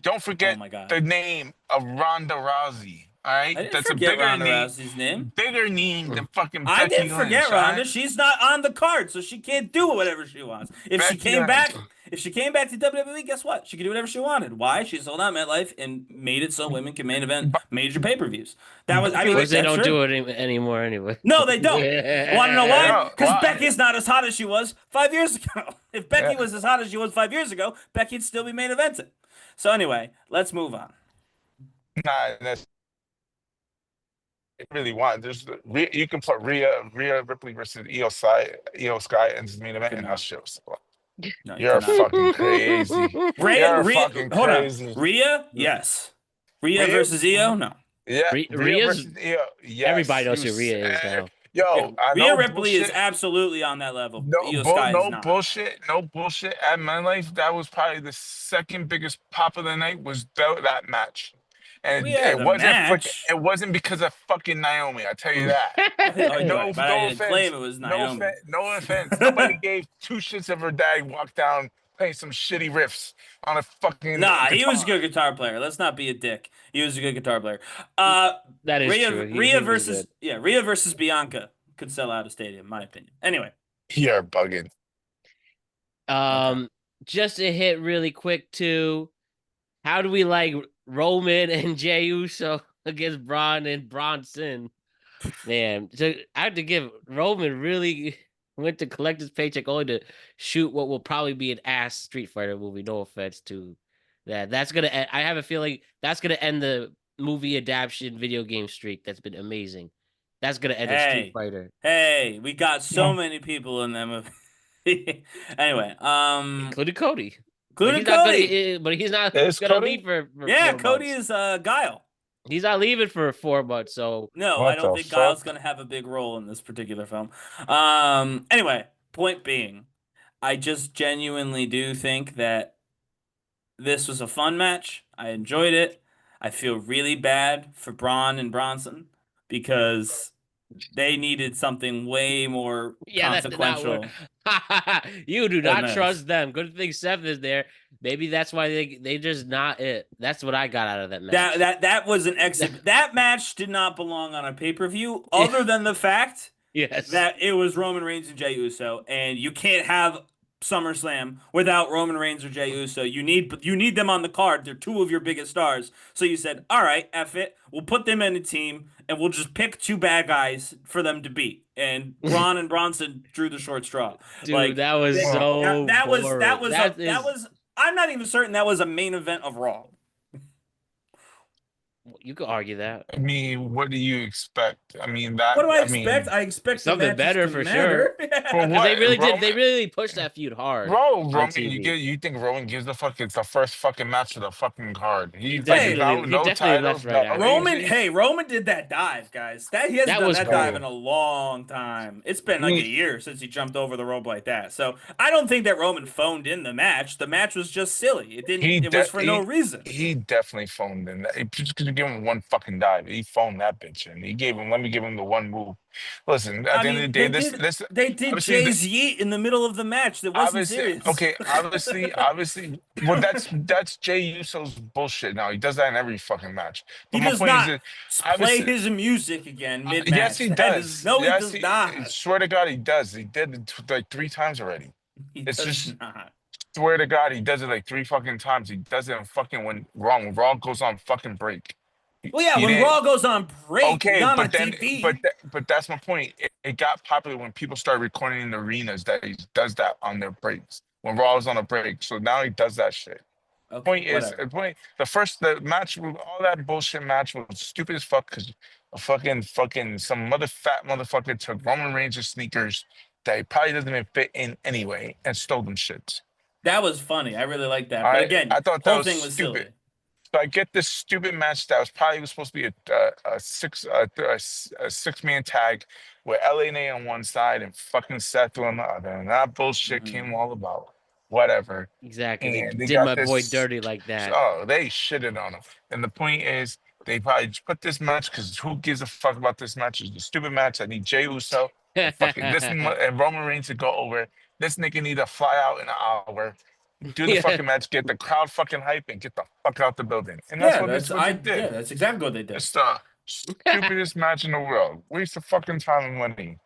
Don't Oh forget my god. the name of Ronda Rousey. All right, I didn't that's a forget Ronda Rousey's name. bigger name than fucking I Becky didn't forget Lynch. All Ronda. right, She's not on the card, so she can't do whatever she wants. Becky Lynch. If she came back to WWE, guess what? She could do whatever she wanted. Why? She sold out MetLife and made it so women can main event Be- major pay-per-views. I Becky mean, Which Lynch. they that's don't true. do it anymore anyway. No, they don't. Want to know I why? know Because why. Becky's not as hot as she was 5 years ago. If Becky Yeah, was as hot as she was 5 years ago, Becky'd still be main eventing. So anyway, let's move on. nah, that's really want. You can put Rhea Ripley versus Io Sky in the main event, Could and I'll not. show. No, you You're cannot. fucking crazy. You're fucking Hold on. crazy. Rhea, yes. Rhea Rhea, versus Io, no. yeah, Rhea Rhea's versus Io. everybody Yes, knows who Rhea is now. Yeah, yo, I Rhea know Ripley is bullshit. absolutely on that level. Io Sky is No not. bullshit, no bullshit. At my life, that was probably the second biggest pop of the night was that match, Well, and yeah, the match. it wasn't because of fucking Naomi. I tell you that. Right, but I No didn't claim offense, it was Naomi. no offense. Nobody gave two shits if her dad walked down playing some shitty riffs on a fucking Nah, he was a guitar. good guitar player. Let's not be a dick. He was a good guitar player. That is true. Rhea He was versus good. Rhea versus Bianca could sell out a stadium, in my opinion. Anyway, You're bugging. okay. Just to hit really quick too. How do we like Roman and Jey Uso against Braun and Bronson? Man, so I have to give Roman really went to collect his paycheck only to shoot what will probably be an ass Street Fighter movie. No offense to that. That's gonna. I have a feeling that's gonna end the movie adaptation video game streak. That's been amazing. That's gonna end a Street Fighter, Hey, we got so Yeah. mile people in that movie. Anyway, including Cody. But including he's not Cody. gonna. But he's not Is gonna leave Cody? for Yeah, 4 Cody months. is Guile. He's not leaving for 4 months. So No, I What don't the think Guile's fuck? gonna have a big role in this particular film. Anyway, point being, I just genuinely do think that This was a fun match. I enjoyed it. I feel really bad for Braun and Bronson because they needed something way more Yeah, that did not work. consequential You do than not this. trust them. Good thing Seth is there. Maybe that's why they just not it. That's what I got out of that That match. that that was an exhibit. That match did not belong on a pay-per-view, Yeah. other than the fact Yes. that it was Roman Reigns and Jey Uso, and you can't have SummerSlam without Roman Reigns or Jey Uso. You need them on the card. They're two of your biggest stars. So you said, all right, F it. We'll put them in a team, and we'll just pick two bad guys for them to beat. And Braun and Bronson drew the short straw. Dude, Like that was Well, that, so that was that boring. was a That that is was. I'm not even certain that was a main event of Raw. you could argue that. I mean, what do you expect? I mean What do I I expect? mean, I expect the Something matches better to for sure. matter. for Because what? they really pushed that feud hard on TV. You think Roman gives it's the first fucking match of the fucking card. He fucking Hey, no He no definitely left titles, no right after that. Roman, AJ. hey, Roman did that dive, guys. That he hasn't That done was that dive cool. in a long time. It's been like a He year since he jumped over the rope like that. So I don't think that Roman phoned in the match. The match was just silly. It didn't. he It was de- for no reason. he definitely phoned in that. Just because you give him one fucking dive, he phoned that bitch in. He gave him. Let me give him the one move. Listen, at I the end of mean, the day, this they did obviously Jay's yeet in the middle of the match. That wasn't obviously serious. okay. Obviously, well, that's Jay Uso's bullshit. Now he does that in every fucking match. He But my does point is not that play obviously. his music again Yes, mid-match. he That is does. no, he Yes, does he. not. Swear to God, he does. He did it like 3 times already. He It's does just not. swear to God, he does it like 3 fucking times. He does it in fucking when Raw goes on fucking break. Well, yeah, He when didn't. Raw goes on break, Okay, not on but then, TV. but that's my point. It got popular when people started recording in the arenas that he does that on their breaks when Raw was on a break. So now he does that shit. Okay, The whatever. point. The match, all that bullshit match was stupid as fuck because a fucking some mother fat motherfucker took Roman Reigns' sneakers that he probably doesn't even fit in anyway and stole them shits. That was funny. I really like that. But again, I thought that whole was thing was stupid. silly. So I get this stupid match that was probably supposed to be a 6-man tag with LA on one side and fucking Seth on the other, and that bullshit Hmm. came all about. Whatever. Exactly. They And they did got my boy this. dirty like that. Oh, they shitted on him. And the point is, they probably just put this match because who gives a fuck about this match? It's the stupid match. I need Jey Uso and fucking and Roman Reigns to go over. This nigga need to fly out in an hour, do the Yeah. fucking match, get the crowd fucking hype, and get the fuck out the building. And that's what they Yeah, did. that's exactly what they did. It's the stupidest match in the world. Waste of fucking time and money.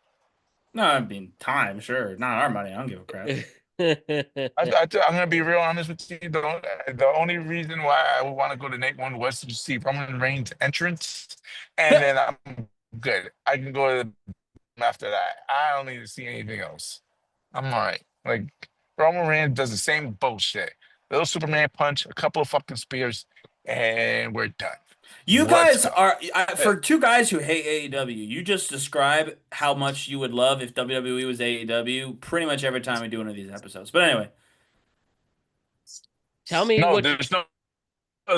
No, I mean time, sure. Not our money. I don't give a crap. I'm gonna be real honest with you. The only reason why I would want to go to Nate One was to see Roman Reigns' entrance, and then I'm good. I can go to after that. I don't need to see anything else. I'm all right. Like Roman Reigns does the same bullshit. Little Superman punch, a couple of fucking spears, and we're done. You Let's guys go. are for two guys who hate AEW. You just describe how much you would love if WWE was AEW pretty much every time we do one of these episodes. But anyway, Tell me No, what there's no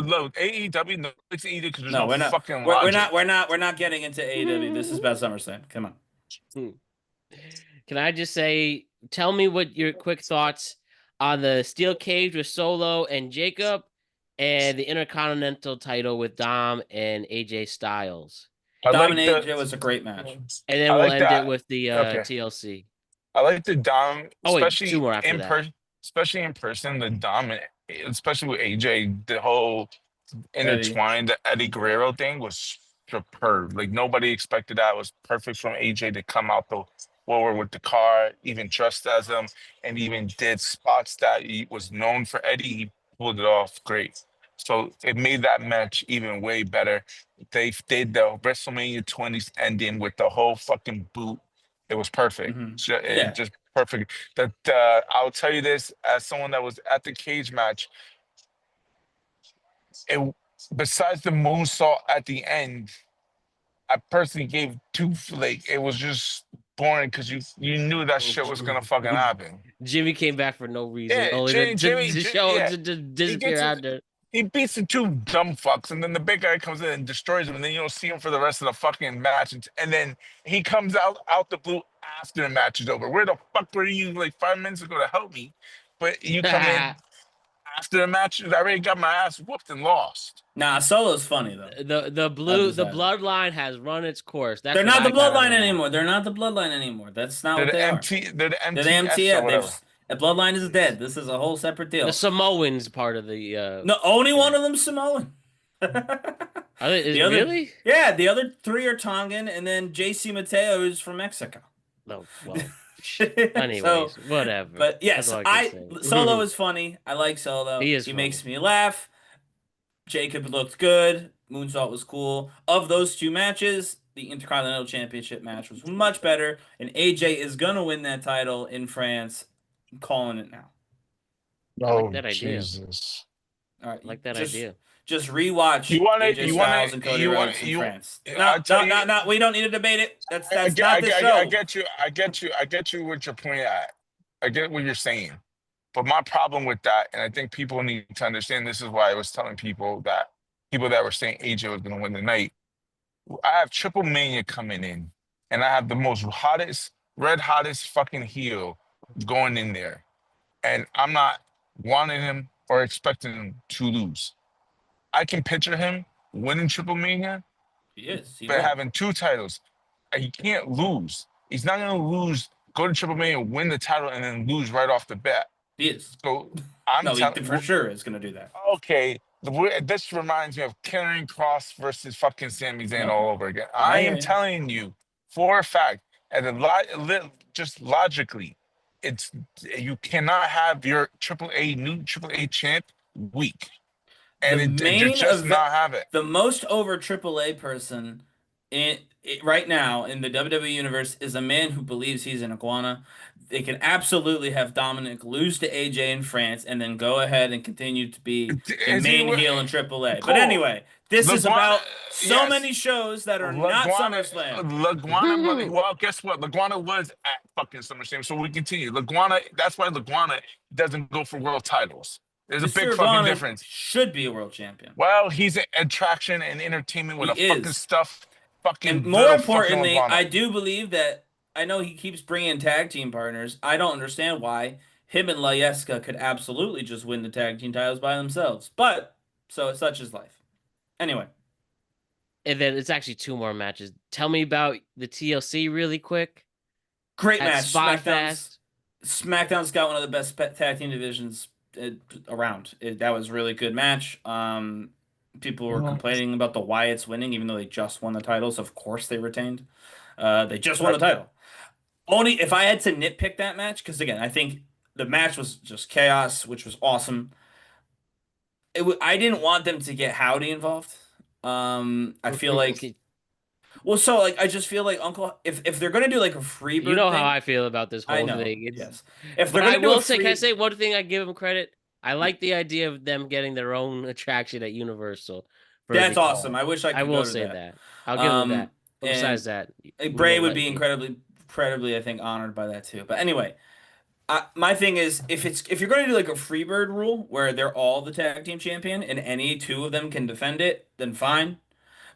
look. AEW, no, it's either because there's no, no we're not. fucking We're logic. not. We're not getting into AEW. This is about SummerSlam. Come on. can I just say, tell me what your quick thoughts on the steel cage with Solo and Jacob and the Intercontinental title with Dom and AJ Styles. I like Dominate the J was a great match. And then I we'll like end it that. with the Okay. TLC. I like the Dom, Oh wait, two more after that. especially in person, the Dom, especially with AJ, the whole Eddie. intertwined the Eddie Guerrero thing was superb. Like nobody expected that. It was perfect from AJ to come out the forward with the car, even dressed as him, and even did spots that he was known for Eddie. He pulled it off great. So it made that match even way better. They did the WrestleMania 20s ending with the whole fucking boot. It was perfect. Hmm. It Yeah. just perfect. That I'll tell you this as someone that was at the cage match. It besides the moonsault at the end, I personally gave two like it was just boring because you knew that shit was gonna fucking happen. Jimmy came back for no reason, Yeah, only to show yeah. to He disappear gets his, out there. he beats the two dumb fucks, and then the big guy comes in and destroys him, and then you don't see him for the rest of the fucking match, and then he comes out the blue after the match is over. Where the fuck were you like 5 minutes ago to help me? But you come in after the match, I already got my ass whooped and lost. Nah, Solo's funny though. The bloodline has run its course. That's They're what not the I got out bloodline of that. anymore. They're not the bloodline anymore. That's not what they are. They're the They're the MTS or MTF. whatever. The bloodline is dead. This is a whole separate The deal. Samoans part of the No, only one of them's Samoan. are they, The other, really? yeah, the other three are Tongan, and then JC Mateo is from Mexico. No, well, anyways, So, whatever. but yes, That's all I can say. Solo is funny. I like Solo. He is He funny. makes me laugh. Jacob looked good. Moonsault was cool. Of those two matches, the Intercontinental Championship match was much better, and AJ is gonna win that title in France. I'm calling it now. I like Oh, that idea. Jesus. All right, I like that just, idea. Just rewatch You want AJ to, Styles and Cody Rhodes in you, France. I'll No, tell no, you, no, no. We don't need to debate it. That's I not the show. I get you with your point at. I get what you're saying. But my problem with that, and I think people need to understand this is why I was telling people that were saying AJ was going to win the night. I have Triple Mania coming in, and I have the most red hottest fucking heel going in there. And I'm not wanting him or expecting him to lose. I can picture him winning Triple Mania, He is. He but will. having two titles. He can't lose. He's not going to lose, go to Triple Mania, win the title, and then lose right off the bat. He is. So I'm No, he telling for sure is going to do that. okay, this reminds me of Karrion Kross versus fucking Sami Zayn Okay. all over again. I I hear am you. telling you for a fact, and just logically, it's you cannot have your new Triple A champ weak, and The it main just event, not have it. the most over AAA person right now in the WWE universe is a man who believes he's an iguana. They can absolutely have Dominic lose to AJ in France and then go ahead and continue to be the Is he main heel in AAA. But cool? anyway, this is Laguana, about so yes. many shows that are not SummerSlam. Laguana, well, guess what? Laguana was at fucking SummerSlam, so we continue. Laguana, that's why Laguana doesn't go for world titles. There's a Mr. big fucking Iguana difference. should be a world champion. Well, he's an attraction and entertainment with He a fucking is. stuff, And fucking more little fucking importantly, Laguana. I do believe that I know he keeps bringing tag team partners. I don't understand why him and Layeska could absolutely just win the tag team titles by themselves. But so such is life. Anyway, And then it's actually two more matches. Tell me about the TLC really quick. great At match. Spotfest. SmackDown's got one of the best tag team divisions around. That was a really good match. People were complaining about the Wyatts winning, even though they just won the titles. Of course, they retained. They just won the title. Only if I had to nitpick that match, because again, I think the match was just chaos, which was awesome. I didn't want them to get Howdy involved. I feel like, well, so like I just feel like Uncle, if they're gonna do like a Freebird You know thing, how I feel about this I whole know, thing. yes. If But they're I gonna do will a say, free, can I say one thing I give them credit? I like the idea of them getting their own attraction at Universal. for that's the awesome. call. I wish I I could will go to say that. that. I'll give them that. But besides that, Bray would let be you. incredibly, I think, honored by that too. But anyway, my thing is, if you're going to do like a Freebird rule where they're all the tag team champion and any two of them can defend it, then fine.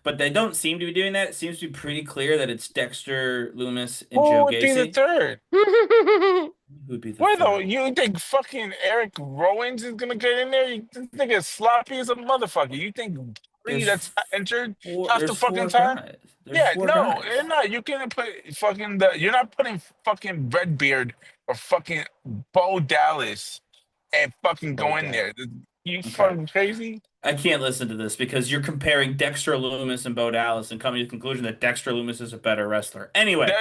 But they don't seem to be doing that. It seems to be pretty clear that it's Dexter Loomis and Who Joe would be the Gacy. third? Who would be the Where third? though? You think fucking Eric Rowan's is gonna get in there? You think it's sloppy as a motherfucker? You think Bree There's that's injured half the there's fucking four time? guys. There's Yeah, four no, guys. you're not. You can put you're not putting fucking Redbeard or fucking Bo Dallas and fucking Bo go in Dallas. there. You Okay. fucking crazy? I can't listen to this because you're comparing Dexter Loomis and Bo Dallas and coming to the conclusion that Dexter Loomis is a better wrestler. Anyway,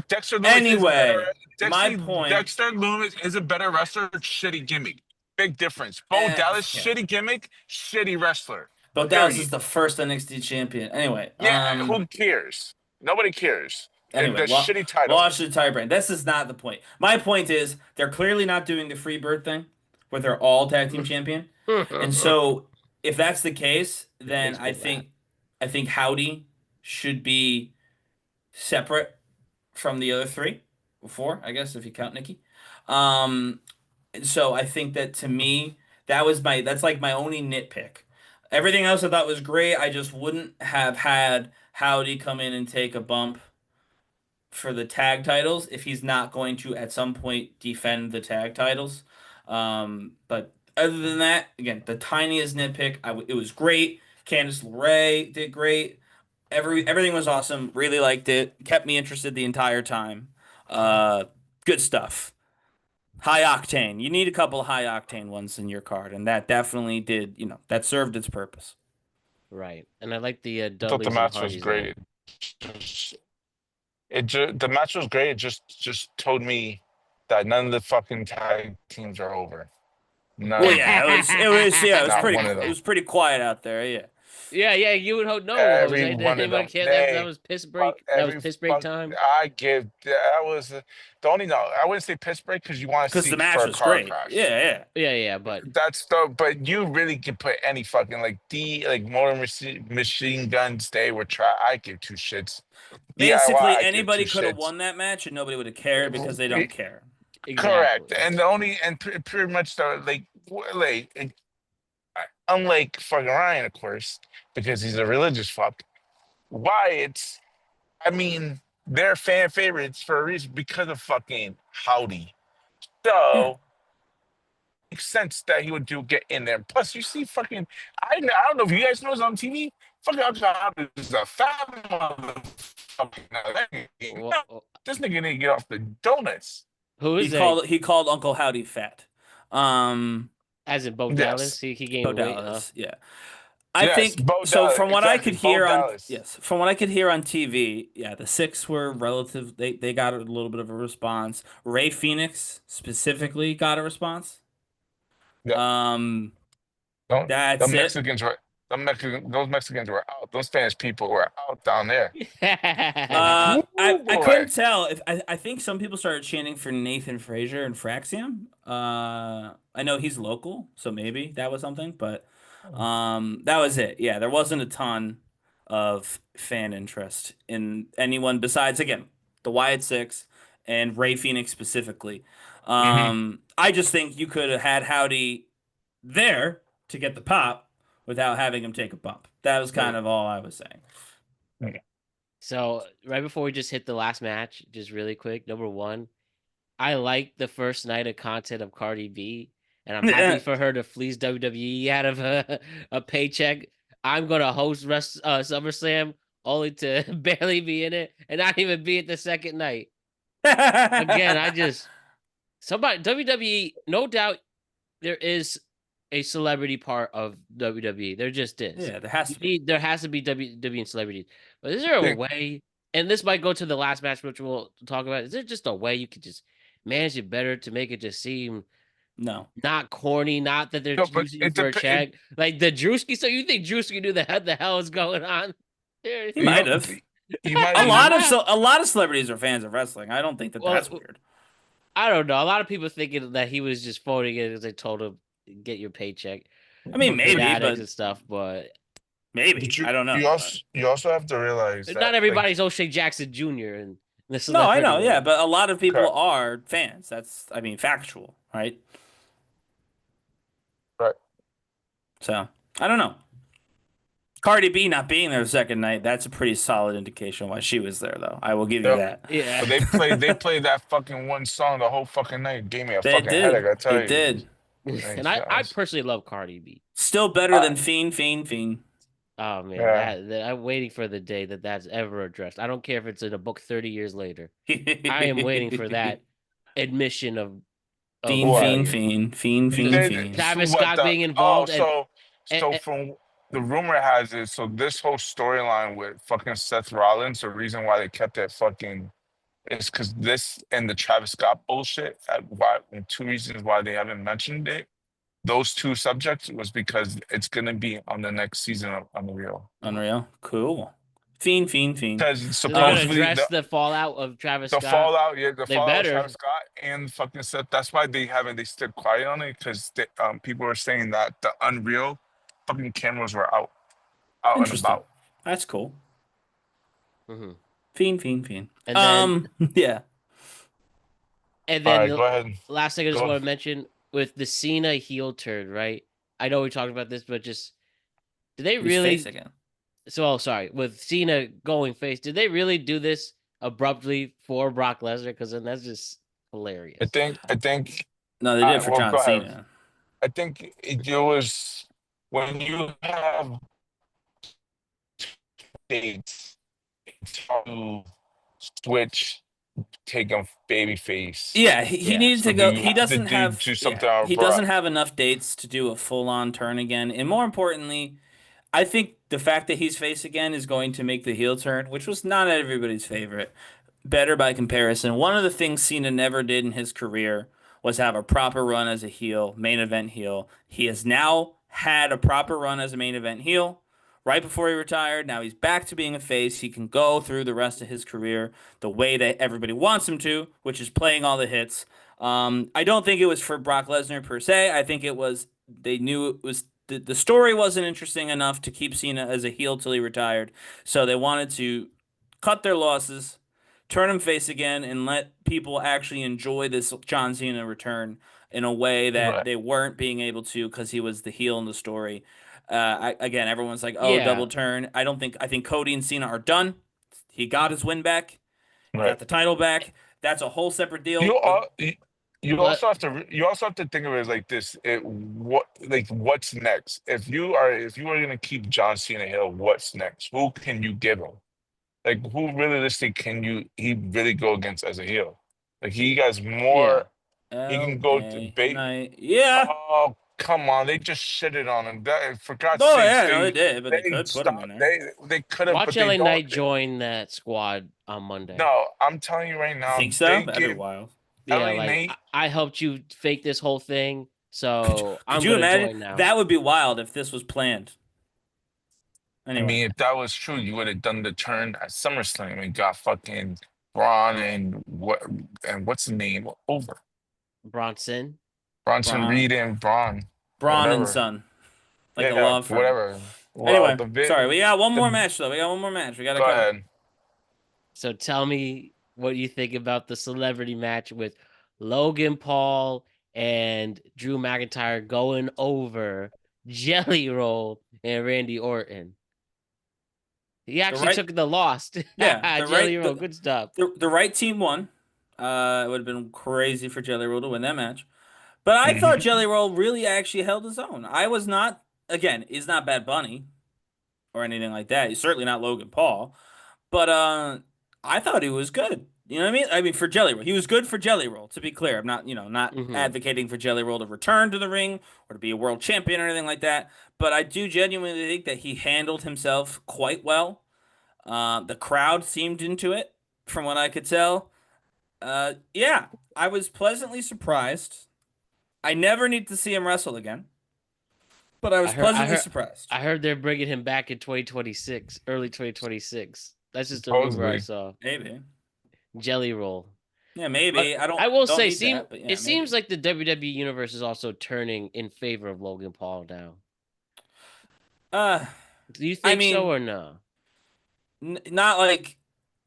Dexter Loomis is better. my point. Dexter Loomis is a better wrestler. Shitty gimmick. Big difference. Bo Dallas, Yeah. shitty gimmick, shitty wrestler. Bo Dallas is the first NXT champion. Anyway, Yeah, who cares? Nobody cares. Anyway, The shitty title. watch the entire brand. This is not the point. My point is they're clearly not doing the Freebird thing where they're all tag team champion. And so if that's the case, then I think Howdy should be separate from the other three. Four, I guess, if you count Nikki. And so I think that to me, that's like my only nitpick. Everything else I thought was great. I just wouldn't have had Howdy come in and take a bump for the tag titles if he's not going to at some point defend the tag titles. But Other than that, again, the tiniest nitpick, it was great. Candice LeRae did great. Everything was awesome. Really liked it. Kept me interested the entire time. Uh, Good stuff. High octane. You need a couple high octane ones in your card, and that definitely did. That served its purpose. Right. And I like the I thought the Dudleys and match was Hardys there. great. Just, the match was great. It just told me that none of the fucking tag teams are over. None Well, of them. yeah, Not one of it them. was pretty quiet out there. Yeah. Yeah, yeah, you would know, Every Jose. Did one of anybody them. care that They was piss fuck break? That was every piss break fuck. time. I give that was the only no. I wouldn't say piss break because you want to Because the seek for match a was car great. crash. Yeah, Yeah, yeah, but That's the but you really can put any fucking like machine guns. They were try. I give two shits. DIY. basically I give two anybody could have shits. won that match and nobody would have cared because they don't care. Correct. exactly. And the only pretty much the unlike fucking Ryan, of course, because he's a religious fuck. Wyatt's, I mean, they're fan favorites for a reason because of fucking Howdy. Yeah. So makes sense that he would get in there. Plus, you see fucking I don't know if you guys know this on TV. Fucking Uncle Howdy is a fat motherfucker. Now, this nigga didn't get off the donuts. Who He is a called Uncle Howdy fat. Um, as in Bo Dallas? Yes. He Bo gained weight, huh? Dallas. Yeah. I Yes, think Bo so. Dallas. From what I Exactly. could Bo hear on Dallas. yes, from what I could hear on TV, yeah, the six were relative. They got a little bit of a response. Ray Phoenix specifically got a response. Yeah. Um, Don't the that's it. Mexicans were those Mexicans were out. Those Spanish people were out down there. I Woo, I boy. couldn't tell if I think some people started chanting for Nathan Frazier and Fraxium. I know he's local, so maybe that was something, but that was it. Yeah, there wasn't a ton of fan interest in anyone besides again the Wyatt Six and Ray Phoenix specifically. Hmm. I just think you could have had Howdy there to get the pop without having him take a bump. That was kind of all I was saying. So right before we just hit the last match, just really quick, number one, I like the first night of content of Cardi B, and I'm happy for her to fleece WWE out of a paycheck. I'm gonna host SummerSlam only to barely be in it and not even be at the second night. Again, I just somebody WWE, no doubt there is a celebrity part of WWE. There just is. Yeah, there has to be. There has to be WWE and celebrities. But is there a way? And this might go to the last match, which we'll talk about. Is there just a way you could just manage it better to make it just seem No. not corny, not that they're No, but using you for a check, like the Drewski? So you think Drewski knew the hell is going on? He you might know, have. you might A lot of celebrities are fans of wrestling. I don't think that that's Well, weird. I don't know. A lot of people thinking that he was just phoning it because they told him get your paycheck. I mean, maybe, Fanatics but and stuff, but maybe. but I don't know. you also have to realize that not like everybody's O'Shea Jackson Jr. in the No, I celebrity know, yeah, world. but a lot of people correct, are fans. That's, I mean, factual, right? right. So, I don't know. Cardi B not being there the second night, that's a pretty solid indication why she was there, though. I will give you Yep. that. Yeah. But they played that fucking one song the whole fucking night. Gave me a They fucking headache, did. I They tell you. did. Like, And I personally love Cardi B. Still better I, than Fiend. Oh man, yeah. I'm waiting for the day that that's ever addressed. I don't care if it's in a book 30 years later. I am waiting for that admission of What? So Travis what Scott the being involved so from the rumor has it, so this whole storyline with fucking Seth Rollins, the reason why they kept it fucking is because this and the Travis Scott bullshit. Why and two reasons why they haven't mentioned it. Those two subjects was because it's gonna be on the next season of Unreal. Unreal. Cool. Fiend. Because they're gonna supposedly address the fallout of Travis the Scott. fallout, yeah, the They fallout of better. Travis Scott and fucking Seth. That's why they stood quiet on it because people were saying that the Unreal fucking cameras were out and Interesting. about. That's cool. Mm-hmm. Fiend. And then Yeah. and All then right, the go ahead. last thing I just Go. want to mention with the Cena heel turn, right? I know we talked about this, but just did they He's really? face again. So, sorry, with Cena going face, did they really do this abruptly for Brock Lesnar? Because then that's just hilarious. No, they did it for Well, John go ahead. Cena. I think it was when you have dates to switch, take a baby face. Yeah, he Yeah. needed to So do go. you He have to doesn't have, do yeah, something he doesn't abrupt? have enough dates to do a full-on turn again. And more importantly, I think the fact that he's face again is going to make the heel turn, which was not everybody's favorite, better by comparison. One of the things Cena never did in his career was have a proper run as a heel, main event heel. He has now had a proper run as a main event heel right before he retired. Now he's back to being a face. He can go through the rest of his career the way that everybody wants him to, which is playing all the hits. I don't think it was for Brock Lesnar per se. I think it was they knew it was the story wasn't interesting enough to keep Cena as a heel till he retired. So they wanted to cut their losses, turn him face again, and let people actually enjoy this John Cena return in a way that Right. they weren't being able to because he was the heel in the story. Again, everyone's like, "Oh, double Yeah. turn." I think Cody and Cena are done. He got his win back. He got Right. the title back. That's a whole separate You deal. With all you But also have to think of it like this. What's next? If you are gonna keep John Cena Hill, what's next? Who can you give him? Like who realistically can he really go against as a heel? Like he has more. yeah. He can go to L.A. bait. Knight. Yeah. Oh, come on! They just shitted on him. That, for God's Oh sakes, yeah, no, they did, but they could put him in there. They could have, Watch but they LA don't. Knight join that squad on Monday. No, I'm telling you right You now, think so? they That'd be give wild. Yeah, LA like Nate. I helped you fake this whole thing, so Could I'm you gonna imagine? join now. That would be wild if this was planned. I Anyway, mean, if that was true, you would have done the turn at SummerSlam and got fucking Braun and what's the name over Bronson. Bronson Braun, Reed and Braun, Braun and whatever. Son, like a Yeah, law firm. whatever. Well, Anyway, sorry, we got one more match though. We got one more match. We got to go cover. ahead. So tell me what you think about the celebrity match with Logan Paul and Drew McIntyre going over Jelly Roll and Randy Orton. He The actually right, took the loss. yeah, Jelly Roll, good stuff. the right team won. It would have been crazy for Jelly Roll to win that match. But I thought Hmm. Jelly Roll really actually held his own. I was not, again, he's not Bad Bunny or anything like that. He's certainly not Logan Paul. But I thought he was good. You know what I mean? I mean for Jelly Roll. He was good for Jelly Roll, to be clear. I'm not, not Hmm. advocating for Jelly Roll to return to the ring or to be a world champion or anything like that. But I do genuinely think that he handled himself quite well. The crowd seemed into it, from what I could tell. Yeah, I was pleasantly surprised. I never need to see him wrestle again, but I I was heard, I pleasantly heard, surprised. I heard they're bringing him back in 2026, early 2026. That's just a rumor I Supposedly. saw. Maybe. Jelly Roll. Yeah, But maybe. I I will don't say, need that, but yeah, it seems maybe. like the WWE universe is also turning in favor of Logan Paul now. Uh, Do you I think so mean, or no? not like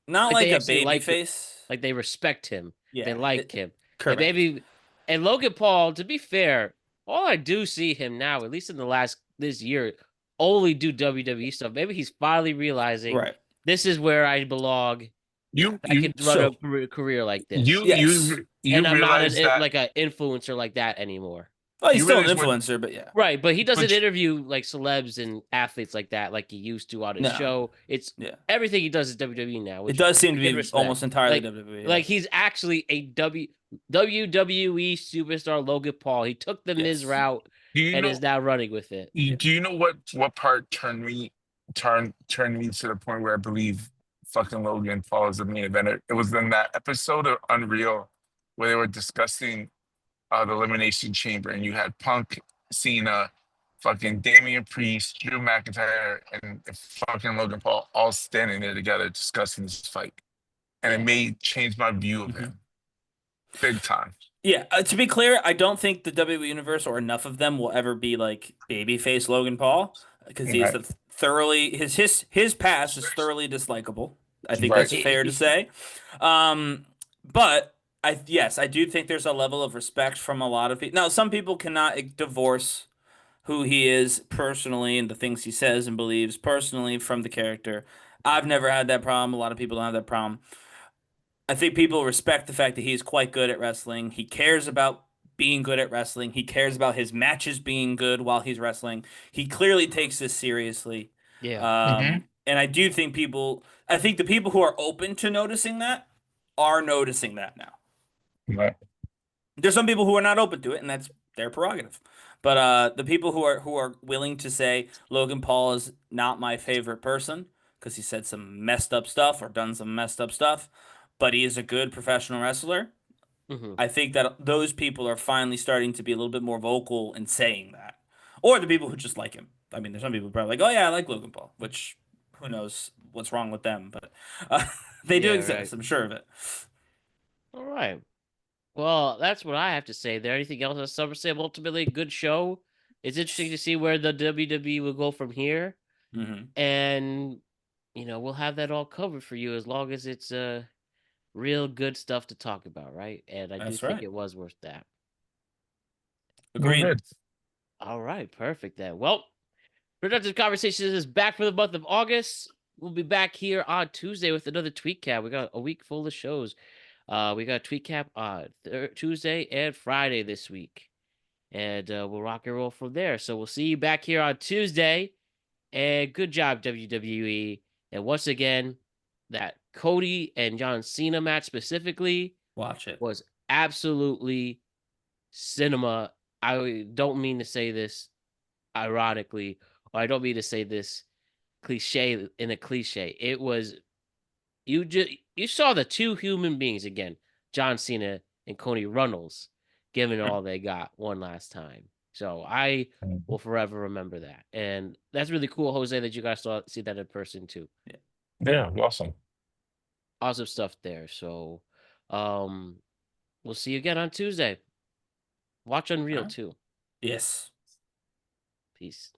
Like they a actually baby like it, face. like they respect him, they Yeah, like him, and correct. maybe, and Logan Paul. To be fair, all I do see him now, at least in the last this year, only do WWE stuff. Maybe he's finally realizing Right. this is where I belong. I You could run a So, career like this, yes. and I'm not realize that like an influencer like that anymore. Well, he's you still an realize what influencer, but yeah. Right, but he doesn't but interview like celebs and athletes like that, like he used to on his No. show. It's Yeah. everything he does is WWE now, It which does seem I to can be almost respect. entirely WWE, Like yes. he's actually a WWE superstar, Logan Paul. He took the Miz Yes. route do you and is know now running with it. Yeah. do you know what part turned me to the point where I believe fucking Logan Paul is the main eventer? It was in that episode of Unreal where they were discussing the Elimination Chamber, and you had Punk, Cena, fucking Damian Priest, Drew McIntyre, and fucking Logan Paul all standing there together discussing this fight, and it Yeah. made change my view of Mhm. him big time. Yeah, to be clear, I don't think the WWE universe or enough of them will ever be like babyface Logan Paul because he is Right, the thoroughly his past is thoroughly dislikable. I think right. that's fair to say. Um, but I do think there's a level of respect from a lot of people. Now, some people cannot divorce who he is personally and the things he says and believes personally from the character. I've never had that problem. A lot of people don't have that problem. I think people respect the fact that he's quite good at wrestling. He cares about being good at wrestling. He cares about his matches being good while he's wrestling. He clearly takes this seriously. Yeah. And I do think I think the people who are open to noticing that are noticing that now. Right. There's some people who are not open to it, and that's their prerogative. But the people who are willing to say Logan Paul is not my favorite person because he said some messed up stuff or done some messed up stuff, but he is a good professional wrestler. Hmm. I think that those people are finally starting to be a little bit more vocal in saying that, or the people who just like him. I mean, there's some people probably like, oh yeah, I like Logan Paul, which who knows what's wrong with them, but they do Yeah, right. exist. I'm sure of it. All right. Well, that's what I have to say there. Anything else on SummerSlam? Ultimately, a good show. It's interesting to see where the WWE will go from here. Hmm. And, we'll have that all covered for you as long as it's real good stuff to talk about, right? And I do That's think right. it was worth that. Go Agreed. ahead. All right, perfect then. Well, Productive Conversations is back for the month of August. We'll be back here on Tuesday with another tweet cap. We got a week full of shows. We got a tweet cap on Tuesday and Friday this week. And we'll rock and roll from there. So we'll see you back here on Tuesday. And good job, WWE. And once again, that Cody and John Cena match specifically Watch it. was absolutely cinema. I don't mean to say this ironically, or I don't mean to say this cliche in a cliche. It was you saw the two human beings again, John Cena and Cody Runnels, giving all they got one last time. So I will Mhm. forever remember that, and that's really cool, Jose, that you guys saw see that in person too. Yeah, awesome. Awesome stuff there. So, um, we'll see you again on Tuesday. Watch All Unreal right. too. Yes. Peace.